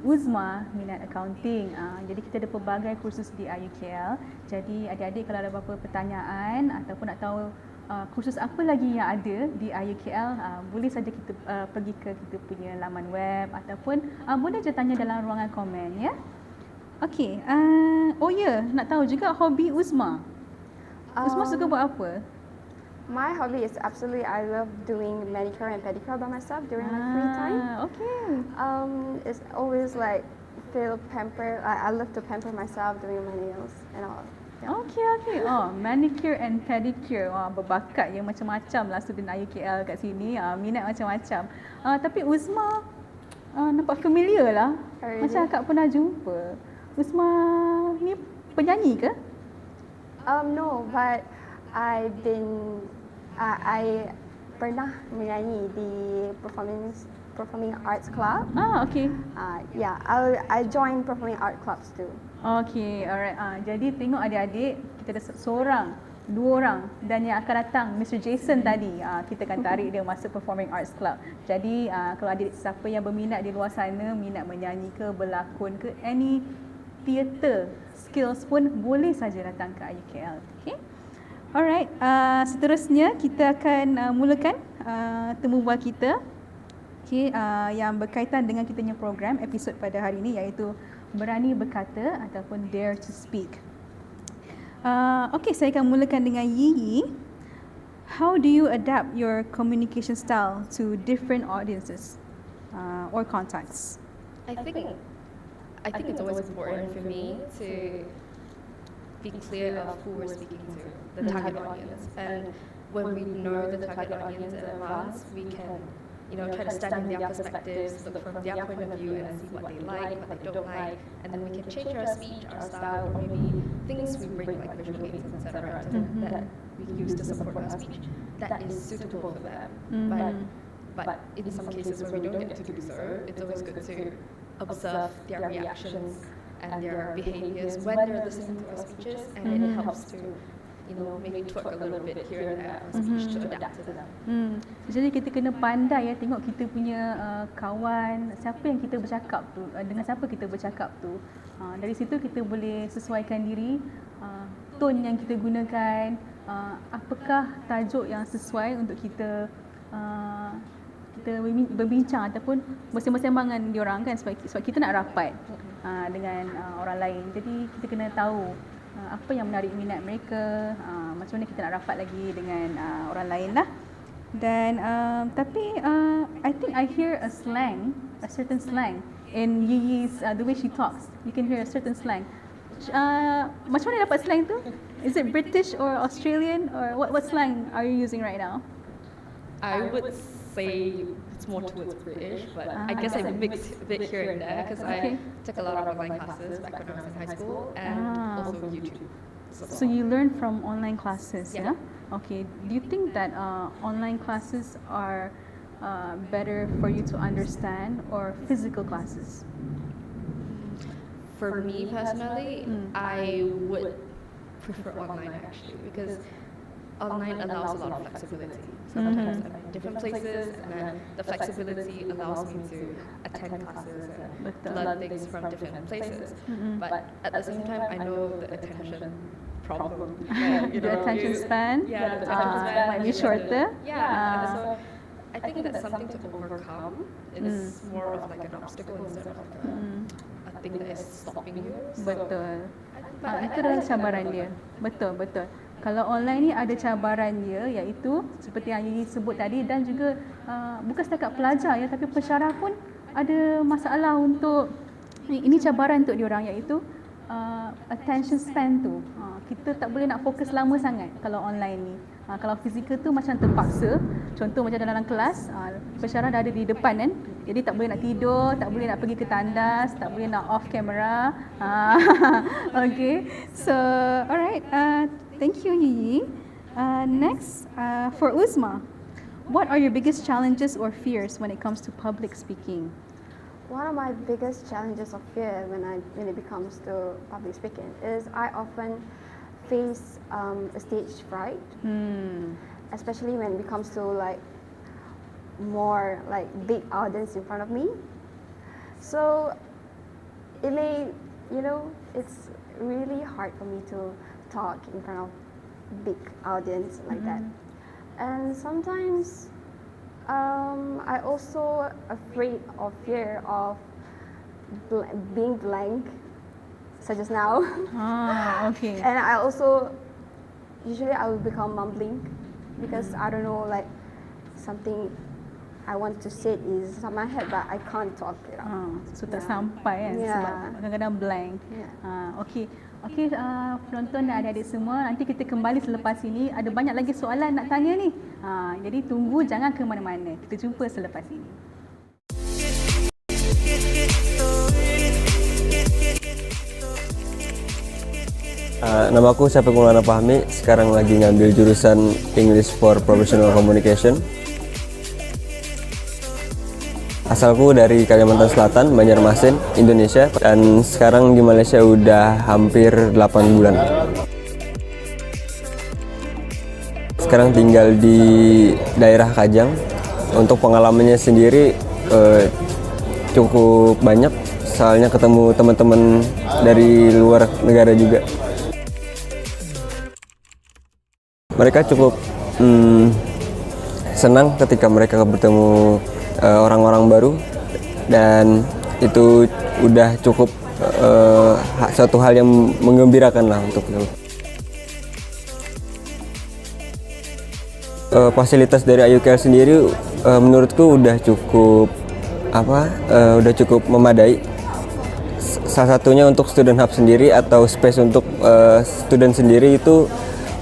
Uzma minat accounting. Jadi kita ada pelbagai kursus di IUKL. Jadi adik-adik kalau ada apa-apa pertanyaan ataupun nak tahu kursus apa lagi yang ada di IUKL, boleh saja kita pergi ke kita punya laman web ataupun boleh je tanya dalam ruangan komen ya. Okey. Oh ya, nak tahu juga hobi Uzma. Uzma suka buat apa? My hobby is absolutely, I love doing manicure and pedicure by myself during my free time. Okay. It's always like feel pampered. I love to pamper myself doing my nails and all. Yeah. Okay. Manicure and pedicure. Berbakat ya, macam-macam lah student IUKL kat sini. Minat macam-macam. Tapi Uzma nampak familiar lah. Really? Macam akak pernah jumpa. Uzma ni penyanyi ke? No, but I pernah menyanyi di performing arts club. Okay. Yeah, I joined performing art clubs too. Okay, alright. Jadi tengok adik-adik, kita ada seorang, 2 orang dan yang akan datang Mr. Jason tadi, kita akan tarik dia masuk performing arts club. Jadi kalau adik siapa yang berminat di luar sana, minat menyanyi ke, berlakon ke, any theatre skills pun boleh saja datang ke IUKL. Okay. Alright, seterusnya kita akan mulakan temu bual kita. Okay, yang berkaitan dengan kita punya program episod pada hari ini, iaitu berani berkata ataupun dare to speak. Okay, saya akan mulakan dengan Yiyi. How do you adapt your communication style to different audiences or contexts? I think it's always important for me to be clear of who we're speaking to, the target audience. And when we know the target audience in advance, we can, try to stand in their perspectives, look from their point of view and see what they like, what they don't like, and then we can change our speech, our style, or maybe things we bring like visual aids, etc., that we use to support our speech that is suitable for them. But in some cases where we don't get to do so, it's always good to observe their reactions and their behaviors when they're listening to our speeches, and it helps to maybe twerk a little bit here and there on speech to adapt to them. Jadi kita kena pandai tengok kita punya kawan, siapa yang kita bercakap tu, dengan siapa kita bercakap tu. Dari situ kita boleh sesuaikan diri, tone yang kita gunakan, apakah tajuk yang sesuai untuk kita berbincang ataupun bersembang-sembang dengan diorang kan, sebab kita nak rapat dengan orang lain. Jadi kita kena tahu apa yang menarik minat mereka, macam mana kita nak rapat lagi dengan orang lain lah. Dan tapi I think I hear a certain slang in Yiyi's the way she talks. You can hear a certain slang. Macam mana dapat slang tu? Is it British or Australian, or what slang are you using right now? I would say it's more towards British, but I guess I mix a bit here and there because I took a lot of online classes back when I was in high school and also YouTube. So you learn from online classes, Yeah. Okay. Do you think that online classes are better for you to understand or physical classes? For me personally, I would prefer online actually, because online allows a lot of flexibility. Sometimes I'm in different places, and then the flexibility allows me to attend classes and learn things from different places. But at the same time, I know the attention problem. The attention span Yeah, the attention span might be shorter. Yeah, so I think that's something to overcome. It's more of like an obstacle instead of a thing that is stopping you. So, Betul. but Itu adalah cabaran dia. Betul. Kalau online ni ada cabaran dia, iaitu seperti yang Yiyi sebut tadi, dan juga bukan setakat pelajar tapi pensyarah pun ada masalah untuk ini cabaran untuk diorang, iaitu attention span tu. Kita tak boleh nak fokus lama sangat kalau online ni. Kalau fizikal tu macam terpaksa. Contoh macam dalam kelas, pensyarah dah ada di depan kan. Jadi tak boleh nak tidur, tak boleh nak pergi ke tandas, tak boleh nak off camera. Okay. So, alright. Thank you, Yiyi. Next, for Uzma, what are your biggest challenges or fears when it comes to public speaking? One of my biggest challenges of fear when it comes to public speaking is I often face a stage fright, especially when it comes to like more like big audience in front of me. So it may, it's really hard for me to talk in front of big audience like that. And sometimes I also afraid or fear of being blank, such as now. Okay. And I also usually I will become mumbling because I don't know, like something I want to say is in my head but I can't talk it out. So tak sampai kan, sebab kadang-kadang blank. Okay, penonton dan adik-adik semua, nanti kita kembali selepas ini. Ada banyak lagi soalan nak tanya ni. Jadi tunggu, jangan ke mana-mana. Kita jumpa selepas ini. Nama aku Syafiq Maulana Fahmi, sekarang lagi ngambil jurusan English for Professional Communication. Asalku dari Kalimantan Selatan, Banjarmasin, Indonesia, dan sekarang di Malaysia udah hampir 8 bulan. Sekarang tinggal di daerah Kajang. Untuk pengalamannya sendiri cukup banyak, soalnya ketemu teman-teman dari luar negara juga. Mereka cukup senang ketika mereka bertemu orang-orang baru, dan itu udah cukup suatu hal yang menggembirakan lah untuk itu. Fasilitas dari IUKL sendiri menurutku udah cukup memadai. Salah satunya untuk student hub sendiri atau space untuk student sendiri itu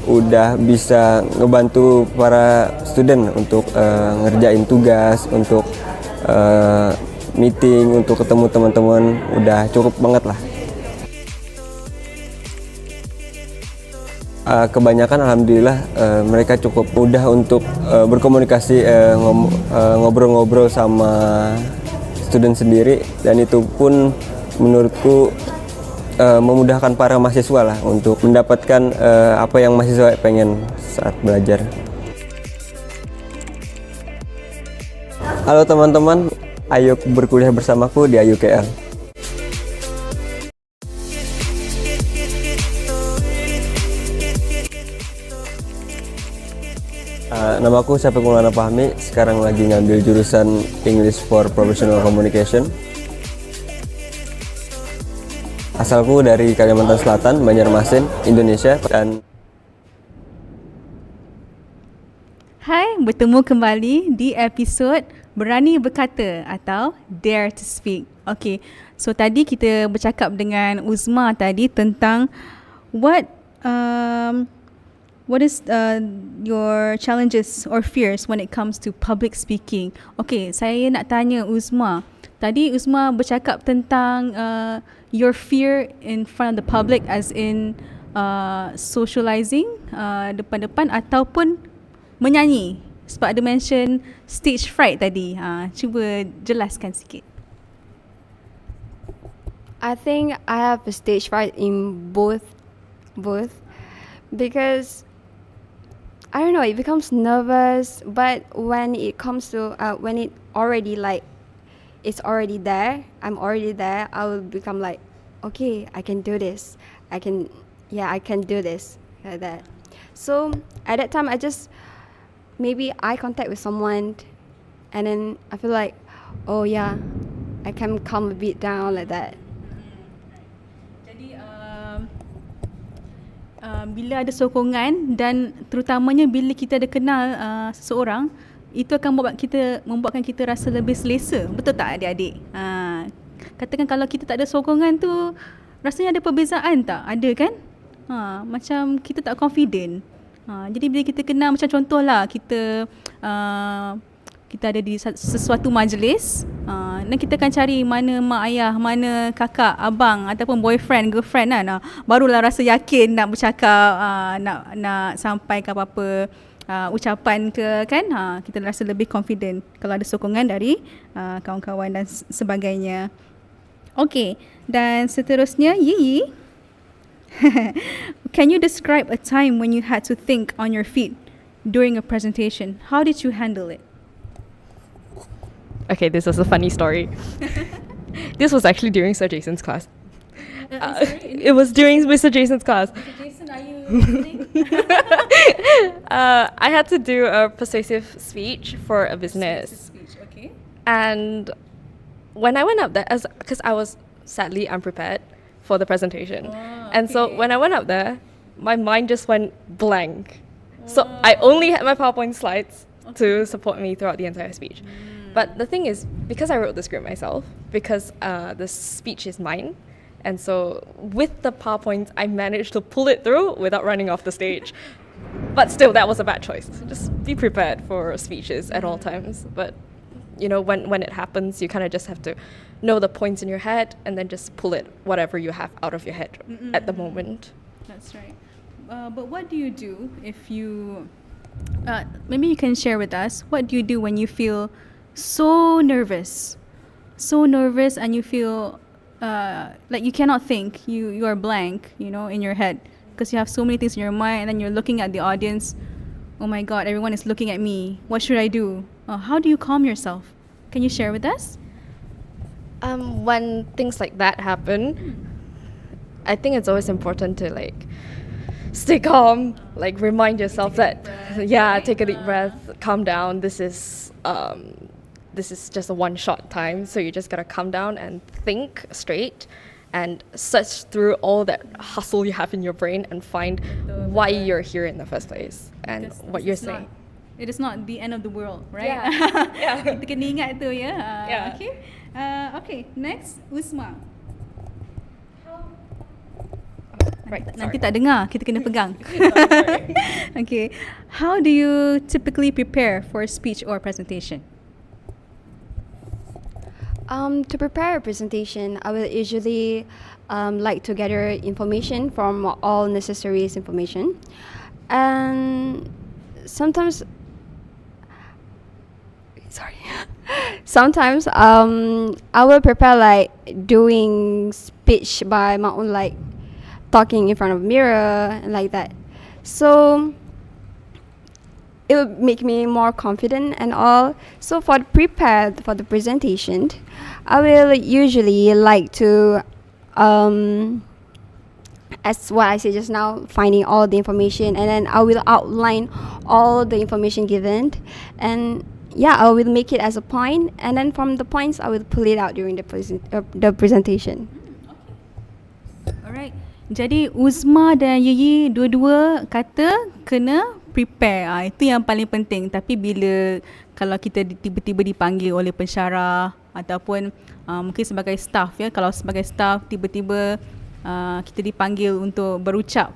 udah bisa ngebantu para student untuk ngerjain tugas, untuk meeting, untuk ketemu teman-teman, udah cukup banget lah. Kebanyakan alhamdulillah mereka cukup mudah untuk berkomunikasi, ngobrol-ngobrol sama student sendiri, dan itu pun menurutku memudahkan para mahasiswa lah untuk mendapatkan apa yang mahasiswa pengen saat belajar. Halo teman-teman, ayo berkuliah bersamaku di IUKL. Namaku Syafiq Maulana Fahmi, sekarang lagi ngambil jurusan English for Professional Communication. Asalku dari Kalimantan Selatan, Banjarmasin, Indonesia. Dan Hai, bertemu kembali di episod Berani Berkata atau Dare to Speak. Okay, so tadi kita bercakap dengan Uzma tadi tentang what is your challenges or fears when it comes to public speaking? Okay, saya nak tanya Uzma. Tadi Uzma bercakap tentang your fear in front of the public, as in socializing depan-depan ataupun menyanyi. Sebab ada mention stage fright tadi. Cuba jelaskan sikit. I think I have a stage fright in both because I don't know, it becomes nervous, but when it comes to when it already like it's already there, I'm already there, I will become like, okay, I can do this. I can do this, like that. So at that time I just maybe eye contact with someone, and then I feel like, oh yeah, I can calm a bit down, like that. Jadi bila ada sokongan, dan terutamanya bila kita ada kenal seseorang, itu akan membuatkan kita rasa lebih selesa. Betul tak adik-adik? Katakan kalau kita tak ada sokongan tu, rasanya ada perbezaan tak? Ada kan? Macam kita tak confident. Jadi bila kita kenal, macam contohlah kita ada di sesuatu majlis, dan kita akan cari mana mak ayah, mana kakak, abang ataupun boyfriend, girlfriend kan, barulah rasa yakin nak bercakap, nak sampai ke apa-apa ucapan ke kan, kita rasa lebih confident kalau ada sokongan dari kawan-kawan dan sebagainya. Okey, dan seterusnya Yi. Can you describe a time when you had to think on your feet during a presentation? How did you handle it? Okay, this is a funny story. This was actually during Sir Jason's class. It was during Mr. Jason's class. Mr. Jason, are you listening? I had to do a persuasive speech for a business. Okay. And when I went up there, because I was sadly unprepared for the presentation. And so when I went up there, my mind just went blank. So I only had my PowerPoint slides to support me throughout the entire speech. But the thing is, because I wrote the script myself, because the speech is mine, and so with the PowerPoint, I managed to pull it through without running off the stage. But still, that was a bad choice. Just be prepared for speeches at all times. But you know, when it happens, you kind of just have to know the points in your head and then just pull it, whatever you have out of your head at the moment. That's right. But what do you do if you, maybe you can share with us, what do you do when you feel so nervous and you feel like you cannot think, you are blank, you know, in your head, because you have so many things in your mind, and then you're looking at the audience, oh my god, everyone is looking at me, what should I do? How do you calm yourself? Can you share with us? When things like that happen, I think it's always important to like stay calm, like remind yourself that take a deep breath, calm down. This is just a one-shot time, so you just gotta calm down and think straight and search through all that hustle you have in your brain and find why you're here in the first place and what you're saying. It is not the end of the world, right? Yeah. Kita kena ingat tu ya. Yeah. Okay. Okay, next Uzma. Right. Nanti sorry. tak dengar, kita kena pegang. Okay. How do you typically prepare for a speech or presentation? To prepare a presentation, I will usually like to gather information from all necessary information, and sometimes, sometimes I will prepare like doing speech by my own, like talking in front of mirror and like that. So it will make me more confident and all. So for the prepared for the presentation, I will usually like to, as what I said just now, finding all the information, and then I will outline all the information given, and yeah, I will make it as a point, and then from the points I will pull it out during the presentation. Alright. Jadi Uzma dan Yiyi dua-dua kata kena prepare. Itu yang paling penting. Tapi bila kalau kita tiba-tiba dipanggil oleh pensyarah ataupun mungkin sebagai staff, ya, kalau sebagai staff tiba-tiba kita dipanggil untuk berucap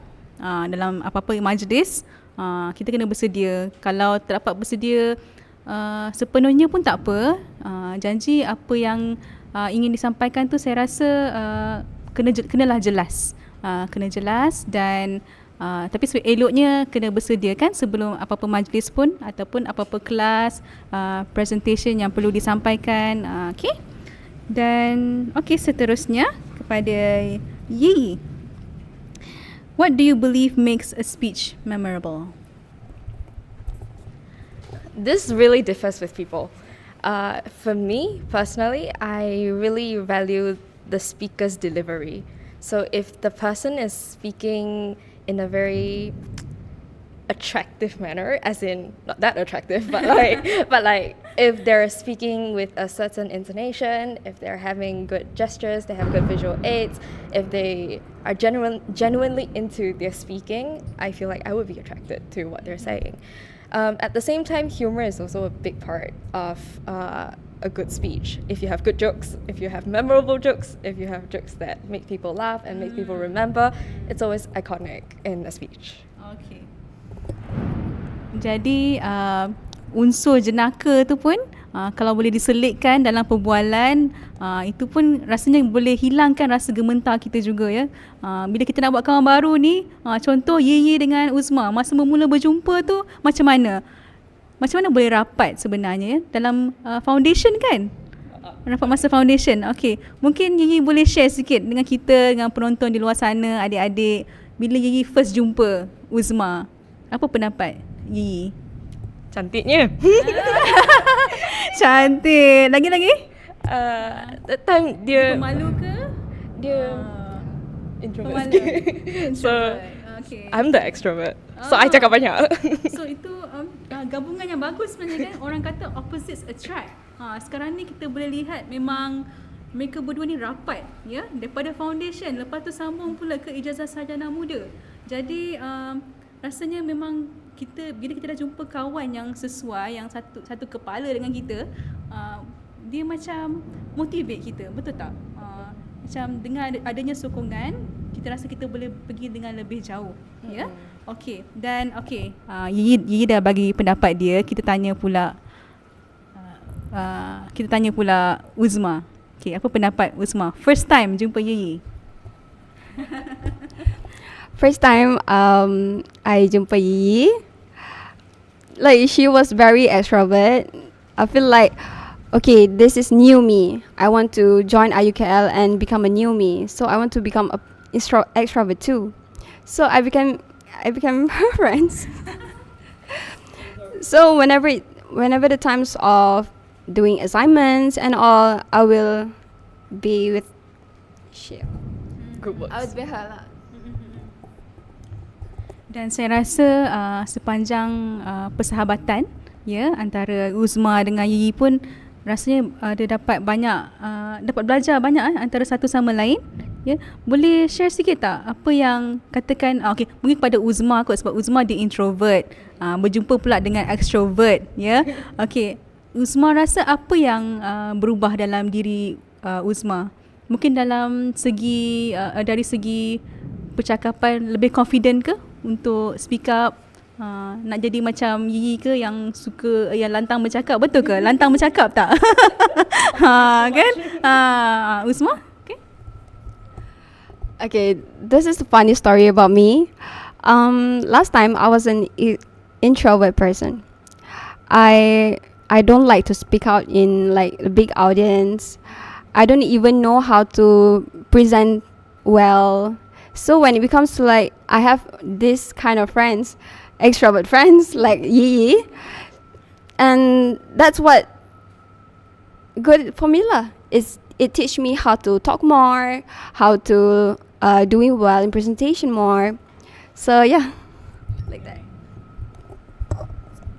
dalam apa-apa majlis, kita kena bersedia. Kalau tak dapat bersedia sepenuhnya pun tak apa. Janji apa yang ingin disampaikan tu saya rasa kenalah jelas. Kena jelas dan tapi eloknya kena bersedia kan sebelum apa-apa majlis pun ataupun apa-apa kelas, presentation yang perlu disampaikan. Okay. Dan okay, seterusnya kepada Yi. What do you believe makes a speech memorable? This really differs with people. For me, personally, I really value the speaker's delivery. So if the person is speaking in a very attractive manner, as in not that attractive, but like if they're speaking with a certain intonation, if they're having good gestures, they have good visual aids, if they are genuinely into their speaking, I feel like I would be attracted to what they're saying. At the same time, humor is also a big part of a good speech. If you have good jokes, if you have memorable jokes, if you have jokes that make people laugh and make people remember, it's always iconic in a speech. Okay. Jadi unsur jenaka tu pun kalau boleh diselitkan dalam perbualan, itu pun rasanya boleh hilangkan rasa gementar kita juga, ya. Bila kita nak buat kawan baru ni, contoh Yiyi dengan Uzma masa bermula berjumpa tu macam mana? Macam mana boleh rapat sebenarnya, ya? Dalam foundation kan? Rapat masa foundation. Okay. Mungkin Yiyi boleh share sikit dengan kita, dengan penonton di luar sana, adik-adik. Bila Yiyi first jumpa Uzma, apa pendapat Yiyi? Cantiknya. Cantik. Lagi-lagi? That time dia Pemalu ke? Dia introvert. Pemalu. So Okay. I'm the extrovert. So I cakap banyak. So itu gabungan yang bagus sebenarnya kan. Orang kata opposites attract. Sekarang ni kita boleh lihat memang mereka berdua ni rapat, ya, daripada foundation, lepas tu sambung pula ke ijazah sarjana muda. Jadi rasanya memang bila kita dah jumpa kawan yang sesuai, yang satu kepala dengan kita, dia macam motivate kita, betul tak? Macam dengan adanya sokongan, kita rasa kita boleh pergi dengan lebih jauh, ya. Okey. Dan okey, Yiyi dah bagi pendapat dia. Kita tanya pula Uzma. Okey, apa pendapat Uzma first time jumpa Yiyi? First time I jumpa Yiyi, like she was very extrovert. I feel like, okay, this is new me. I want to join IUKL and become a new me. So I want to become a extrovert too. So I became her friends. So whenever the times of doing assignments and all, I will be with Group works. I would be her lah. Dan saya rasa sepanjang persahabatan, ya, antara Uzma dengan Yiyi pun rasanya dia dapat belajar banyak antara satu sama lain, ya. Boleh share sikit tak apa yang katakan okey, mungkin kepada Uzma kot, sebab Uzma dia introvert, berjumpa pula dengan extrovert, ya. Okey, Uzma rasa apa yang berubah dalam diri Uzma? Mungkin dalam segi dari segi percakapan lebih confident ke untuk speak up? Nak jadi macam Yi ke yang suka yang lantang bercakap? Betul ke? Lantang bercakap tak? Kan? Usma? Okay. Okay, this is a funny story about me. Last time I was an introvert person. I don't like to speak out in like a big audience. I don't even know how to present well. So when it becomes to like I have this kind of friends, extrovert friends like Yi, and that's what good for me lah. It teach me how to talk more, how to doing well in presentation more. So yeah, like that.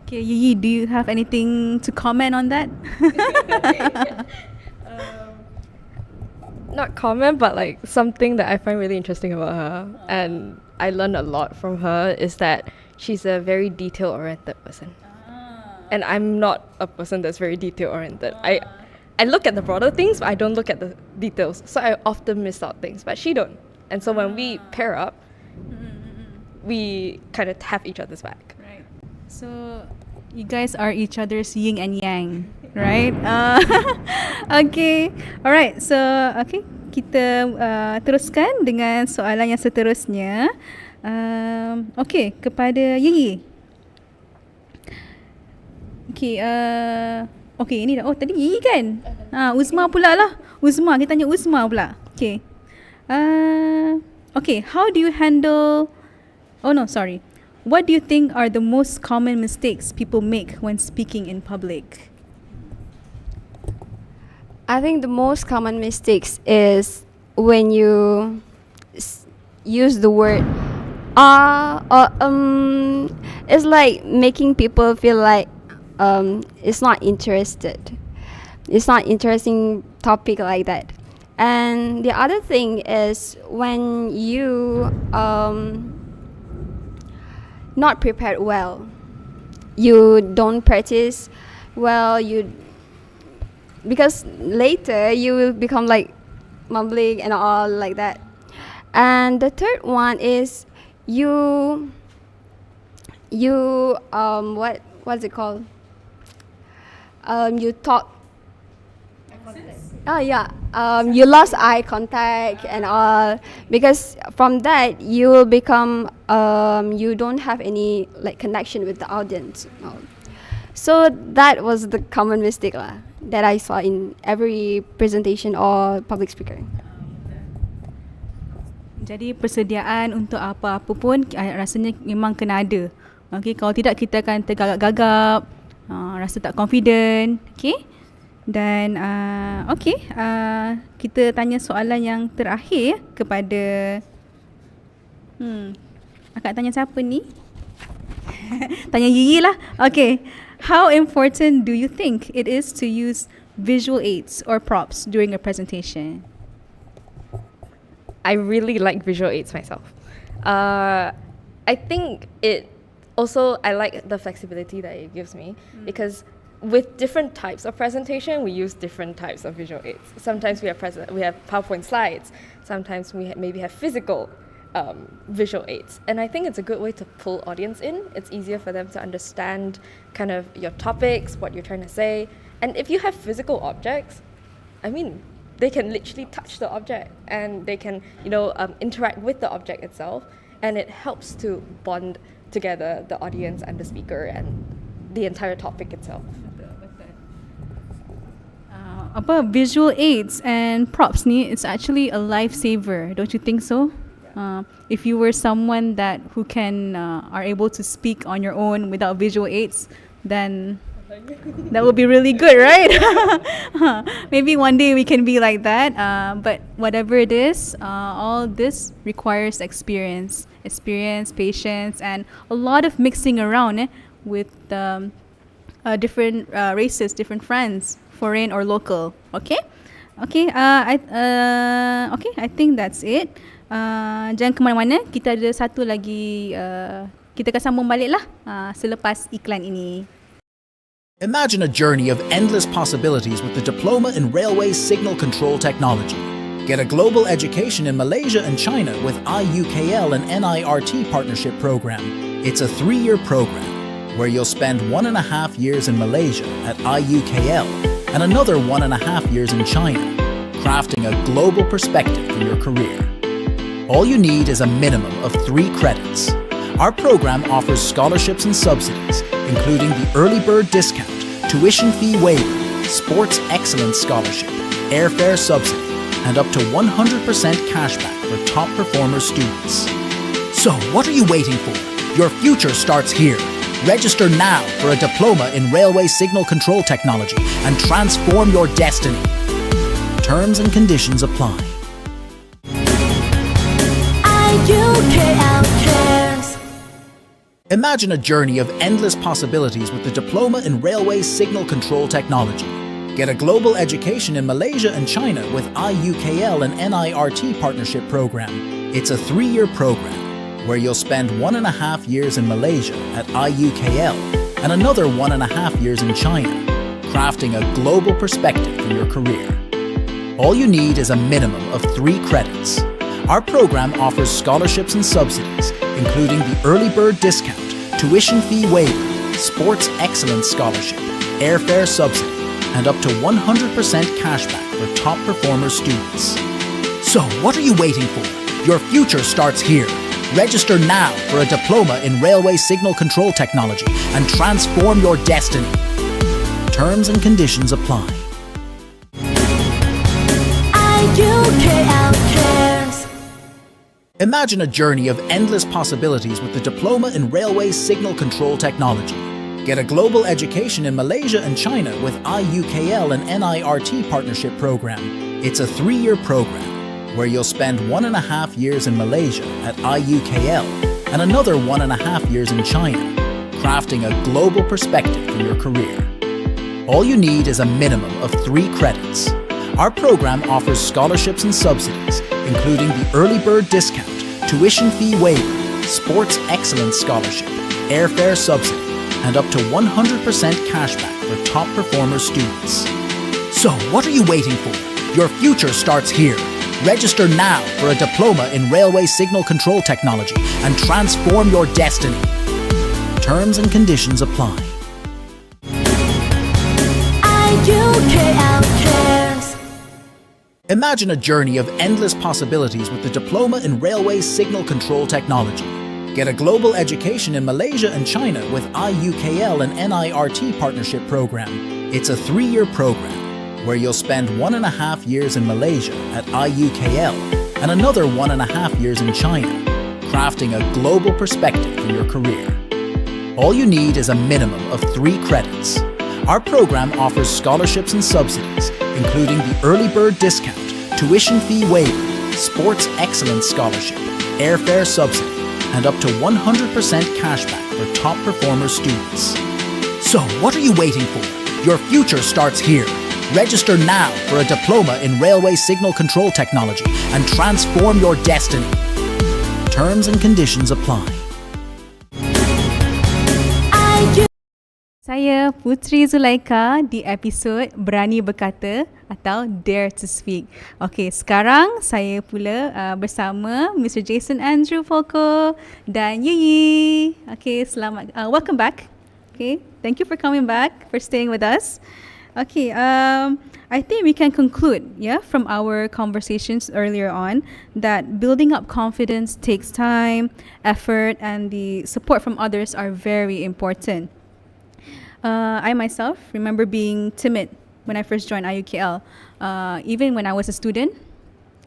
Okay, Yi, do you have anything to comment on that? Not comment, but like something that I find really interesting about her, and I learned a lot from her, is that she's a very detail-oriented person. And I'm not a person that's very detail-oriented. I look at the broader things, but I don't look at the details. So I often miss out things, but she don't. And so when we pair up, we kind of have each other's back. Right. So you guys are each other's yin and yang, right? Okay. Alright. So okay, kita teruskan dengan soalan yang seterusnya. Okay, kepada Yi. Okay. Okay, ini dah. Oh, tadi Yi kan? Uzma pula lah. Uzma, kita tanya Uzma pula. Okay. Okay, how do you handle... Oh no, sorry. What do you think are the most common mistakes people make when speaking in public? I think the most common mistakes is when you use the word it's like making people feel like it's not interested. It's not interesting topic like that. And the other thing is when you not prepared well, you don't practice well, because later you will become like mumbling and all like that. And the third one is you what's it called? You talk. Oh yeah. You lost eye contact and all, because from that you will become you don't have any like connection with the audience. So that was the common mistake lah that I saw in every presentation or public speaker. Jadi persediaan untuk apa-apa pun rasanya memang kena ada. Okay, kalau tidak kita akan tergagap-gagap, rasa tak confident. Okay. Dan kita tanya soalan yang terakhir kepada akak tanya siapa ni? Tanya Yi lah. Okay. How important do you think it is to use visual aids or props during a presentation? I really like visual aids myself. I think it also, I like the flexibility that it gives me, because with different types of presentation, we use different types of visual aids. Sometimes we have PowerPoint slides. Sometimes we maybe have physical visual aids. And I think it's a good way to pull audience in. It's easier for them to understand kind of your topics, what you're trying to say. And if you have physical objects, I mean, they can literally touch the object and they can, interact with the object itself. And it helps to bond together the audience and the speaker and the entire topic itself. Visual aids and props ni, it's actually a lifesaver, don't you think so? If you were someone who are able to speak on your own without visual aids, then that would be really good, right? Maybe one day we can be like that. But whatever it is, all this requires experience, patience, and a lot of mixing around with different races, different friends, foreign or local. Okay? Okay, I think that's it. Jangan ke mana-mana, kita ada satu lagi, kita akan sambung balik lah selepas iklan ini. Imagine a journey of endless possibilities with the Diploma in Railway Signal Control Technology. Get a global education in Malaysia and China with IUKL and NIRT partnership program. It's a 3-year program where you'll spend 1.5 years in Malaysia at IUKL and another 1.5 years in China, crafting a global perspective for your career. All you need is a minimum of 3 credits. Our program offers scholarships and subsidies, including the early bird discount, tuition fee waiver, sports excellence scholarship, airfare subsidy, and up to 100% cashback for top performer students. So what are you waiting for? Your future starts here. Register now for a diploma in Railway Signal Control Technology and transform your destiny. Terms and conditions apply. IUKL cares. Imagine a journey of endless possibilities with the Diploma in Railway Signal Control Technology. Get a global education in Malaysia and China with IUKL and NIRT partnership program. It's a 3-year program where you'll spend 1.5 years in Malaysia at IUKL and another 1.5 years in China, crafting a global perspective for your career. All you need is a minimum of 3 credits. Our program offers scholarships and subsidies, including the early bird discount, tuition fee waiver, sports excellence scholarship, airfare subsidy, and up to 100% cashback for top performer students. So what are you waiting for? Your future starts here. Register now for a diploma in Railway Signal Control Technology and transform your destiny. Terms and conditions apply. IUKL cares. Imagine a journey of endless possibilities with the Diploma in Railway Signal Control Technology. Get a global education in Malaysia and China with IUKL and NIRT partnership program. It's a 3-year program where you'll spend 1.5 years in Malaysia at IUKL and another 1.5 years in China, crafting a global perspective for your career. All you need is a minimum of 3 credits. Our program offers scholarships and subsidies, including the early bird discount, tuition fee waiver, sports excellence scholarship, airfare subsidy, and up to 100% cashback for top performer students. So what are you waiting for? Your future starts here. Register now for a diploma in Railway Signal Control Technology and transform your destiny. Terms and conditions apply. IUKL cares. Imagine a journey of endless possibilities with the Diploma in Railway Signal Control Technology. Get a global education in Malaysia and China with IUKL and NIRT partnership program. It's a 3-year program where you'll spend 1.5 years in Malaysia at IUKL and another 1.5 years in China, crafting a global perspective for your career. All you need is a minimum of 3 credits. Our program offers scholarships and subsidies, including the early bird discount, tuition fee waiver, sports excellence scholarship, airfare subsidy, and up to 100% cashback for top performer students. So what are you waiting for? Your future starts here. Register now for a diploma in Railway Signal Control Technology and transform your destiny. Terms and conditions apply. Saya Putri Zulaika di episod Berani Berkata atau Dare to Speak. Okey, sekarang saya pula bersama Mr. Jason Andrew Polko dan Yiyi. Okey, selamat welcome back. Okay, thank you for coming back, for staying with us. Okay, I think we can conclude, from our conversations earlier on, that building up confidence takes time, effort, and the support from others are very important. I myself remember being timid when I first joined IUKL. Even when I was a student,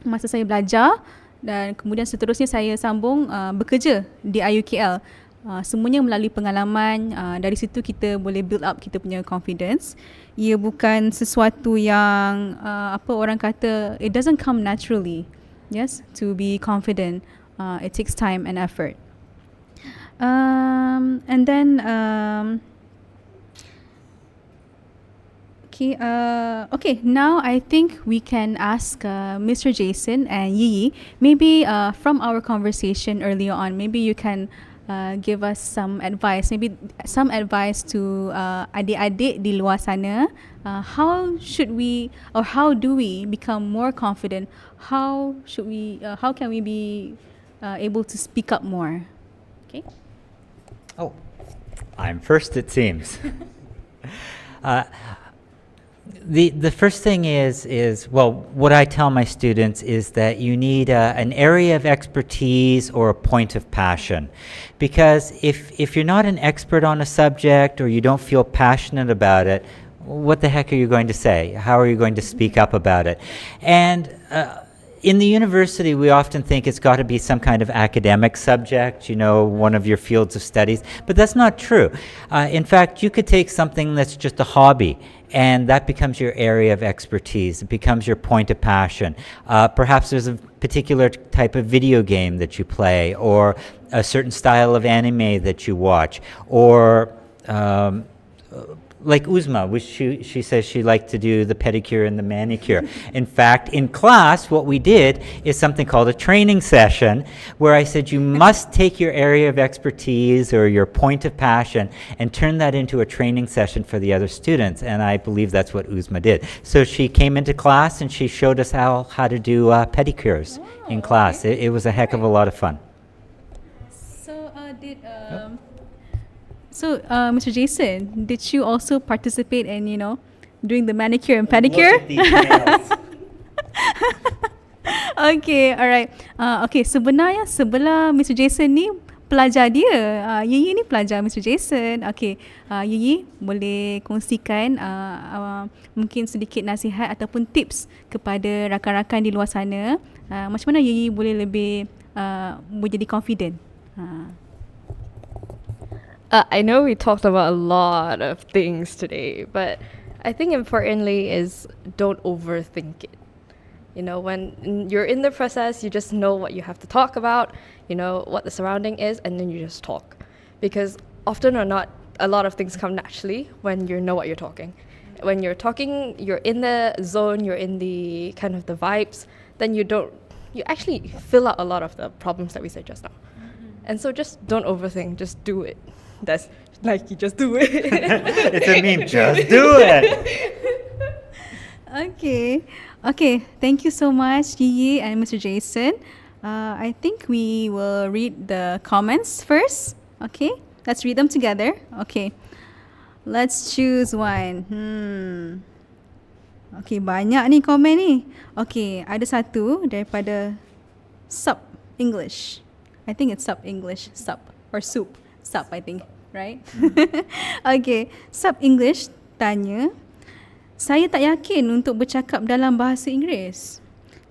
masa saya belajar dan kemudian seterusnya saya sambung bekerja di IUKL. Semuanya melalui pengalaman, dari situ kita boleh build up kita punya confidence. Ia bukan sesuatu yang orang kata, it doesn't come naturally. Yes, to be confident, it takes time and effort. And then okay, now I think we can ask Mr. Jason and Yiyi, maybe from our conversation earlier on, maybe you can give us some advice, maybe some advice to adik-adik di luar sana how should we, or how do we become more confident? How should we? How can we be able to speak up more? Okay. Oh, I'm first, it seems. The first thing is well, what I tell my students is that you need an area of expertise or a point of passion. Because if you're not an expert on a subject or you don't feel passionate about it, what the heck are you going to say? How are you going to speak up about it? And in the university, we often think it's got to be some kind of academic subject, you know, one of your fields of studies, but that's not true. In fact, you could take something that's just a hobby, and that becomes your area of expertise. It becomes your point of passion. Perhaps there's a particular type of video game that you play, or a certain style of anime that you watch, or like Uzma, which she says she liked to do the pedicure and the manicure. In fact, in class, what we did is something called a training session, where I said you must take your area of expertise or your point of passion and turn that into a training session for the other students. And I believe that's what Uzma did. So she came into class and she showed us how to do pedicures in class. Okay. It was a heck of a lot of fun. So, Mr. Jason, did you also participate in, doing the manicure and pedicure? Look at these nails. Okay, alright. Okay, sebenarnya sebelah Mr. Jason ni pelajar dia. Yiyi ni pelajar Mr. Jason. Okay, Yiyi boleh kongsikan mungkin sedikit nasihat ataupun tips kepada rakan-rakan di luar sana. Macam mana Yiyi boleh lebih boleh jadi confident? I know we talked about a lot of things today, but I think importantly is don't overthink it. You know, when you're in the process, you just know what you have to talk about, you know, what the surrounding is, and then you just talk. Because often or not, a lot of things come naturally when you know what you're talking. When you're talking, you're in the zone, you're in the kind of the vibes, then you actually fill out a lot of the problems that we said just now. And so just don't overthink, just do it. That's Nike, just do it. It's a meme, just do it. Okay, thank you so much, Yiyi and Mr. Jason. I think we will read the comments first. Okay, let's read them together. Okay, let's choose one. Okay, banyak ni komen ni. Okay, ada satu daripada Sup English. I think it's Sup English, Sup or Soup. Sup, I think, right? Okay, Sup English tanya, saya tak yakin untuk bercakap dalam bahasa Inggeris.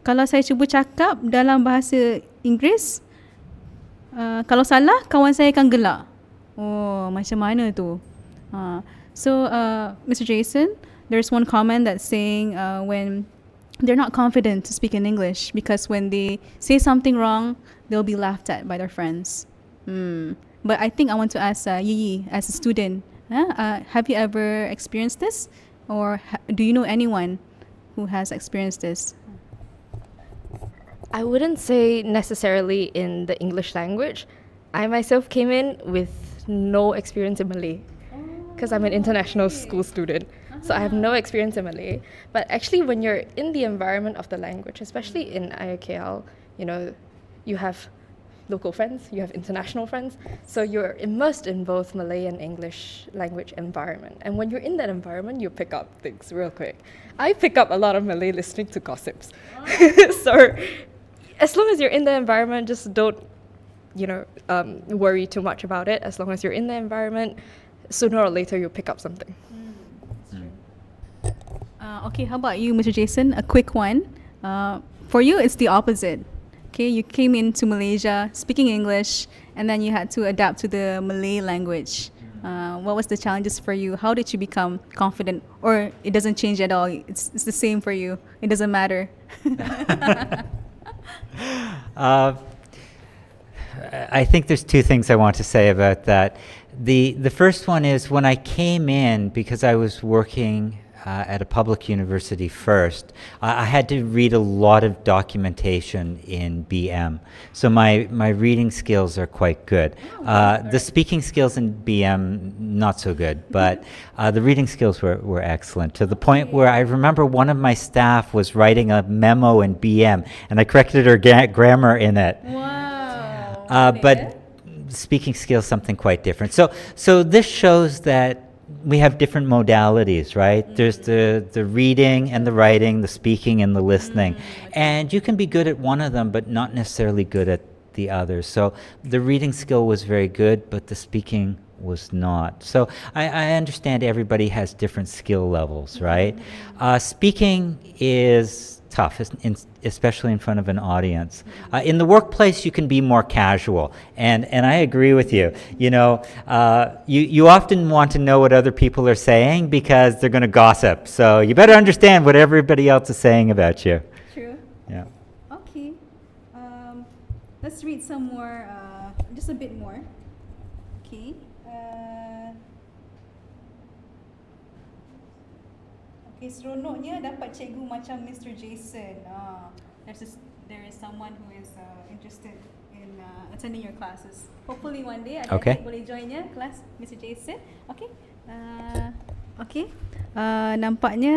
Kalau saya cuba cakap dalam bahasa Inggeris, kalau salah, kawan saya akan gelak. Oh, macam mana tu? So, Mr. Jason, there's one comment that's saying when they're not confident to speak in English because when they say something wrong, they'll be laughed at by their friends. But I think I want to ask Yiyi, as a student, have you ever experienced this? Or do you know anyone who has experienced this? I wouldn't say necessarily in the English language. I myself came in with no experience in Malay because I'm an international school student. So I have no experience in Malay. But actually when you're in the environment of the language, especially in IUKL, you know, you have local friends, you have international friends, so you're immersed in both Malay and English language environment. And when you're in that environment, you pick up things real quick. I pick up a lot of Malay listening to gossips. So as long as you're in the environment, just don't, worry too much about it. As long as you're in the environment, sooner or later you'll pick up something. Okay, how about you, Mr. Jason? A quick one. For you, it's the opposite. Okay, you came into Malaysia speaking English, and then you had to adapt to the Malay language. What was the challenges for you? How did you become confident? Or it doesn't change at all? It's the same for you. It doesn't matter. I think there's two things I want to say about that. The first one is when I came in, because I was working at a public university first, I had to read a lot of documentation in BM. So my reading skills are quite good. The speaking skills in BM, not so good, but the reading skills were excellent, to the point where I remember one of my staff was writing a memo in BM, and I corrected her grammar in it. Wow. But speaking skills, something quite different. So this shows that we have different modalities, right? There's the reading and the writing, the speaking and the listening. And you can be good at one of them, but not necessarily good at the other. So the reading skill was very good, but the speaking was not. So I understand everybody has different skill levels, right? Speaking is tough, especially in front of an audience. In the workplace, you can be more casual, and I agree with you. You know, you often want to know what other people are saying because they're going to gossip. So you better understand what everybody else is saying about you. True. Yeah. Okay. Let's read some more, just a bit more. Okay. Okay, seronoknya dapat cikgu macam Mr. Jason. There is someone who is interested in attending your classes. Hopefully one day adik-adik boleh joinnya kelas Mr. Jason. Okay. Okay. Nampaknya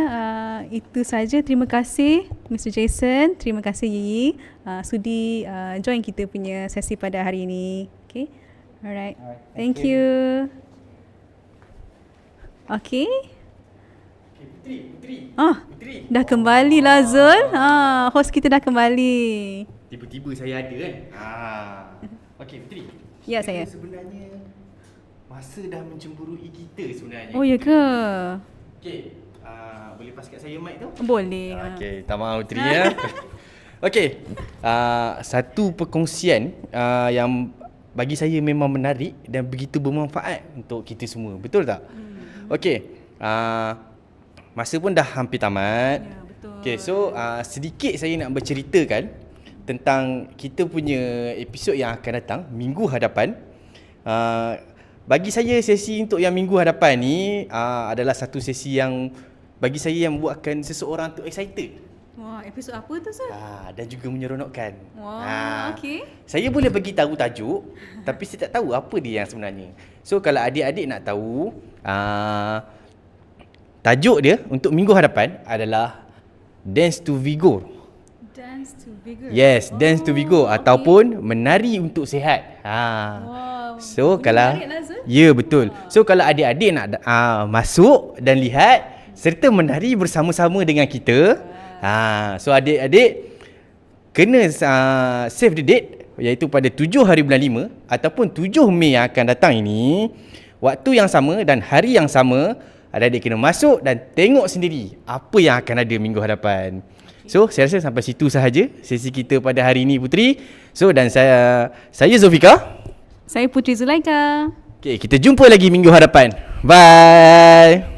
itu saja. Terima kasih Mr. Jason. Terima kasih Yiyi sudi join kita punya sesi pada hari ini. Okay. Alright. Thank you. Okay. Putri. Dah kembali lah Zul. Host kita dah kembali. Tiba-tiba saya ada kan. Okey Putri. Ya saya. Sebenarnya masa dah mencemburui kita sebenarnya. Oh ya ke? Okey. Boleh pass kat saya mic tu? Boleh. Okey, tak mahu Putri ya. Okey. Satu perkongsian yang bagi saya memang menarik dan begitu bermanfaat untuk kita semua. Betul tak? Okey. Masa pun dah hampir tamat. Ya, betul. Okay, so sedikit saya nak berceritakan tentang kita punya episod yang akan datang minggu hadapan. Bagi saya sesi untuk yang minggu hadapan ni adalah satu sesi yang bagi saya yang membuatkan seseorang tu excited. Wah, episod apa tu Sir? Dan juga menyeronokkan. Wah, okey. Saya boleh bagi tahu tajuk tapi saya tak tahu apa dia yang sebenarnya. So kalau adik-adik nak tahu tajuk dia untuk minggu hadapan adalah Dance to Vigor. Dance to Vigor. Yes, Dance to Vigor ataupun menari untuk sihat. Wow. So kalau ya betul. So kalau adik-adik nak masuk dan lihat serta menari bersama-sama dengan kita, so adik-adik kena save the date iaitu pada 7 hari bulan 5 ataupun 7 Mei yang akan datang ini, waktu yang sama dan hari yang sama. Adik-adik kena masuk dan tengok sendiri apa yang akan ada minggu hadapan. So, saya rasa sampai situ sahaja sesi kita pada hari ini Putri. So, dan saya Zofika. Saya Putri Zulaika. Okay, kita jumpa lagi minggu hadapan. Bye.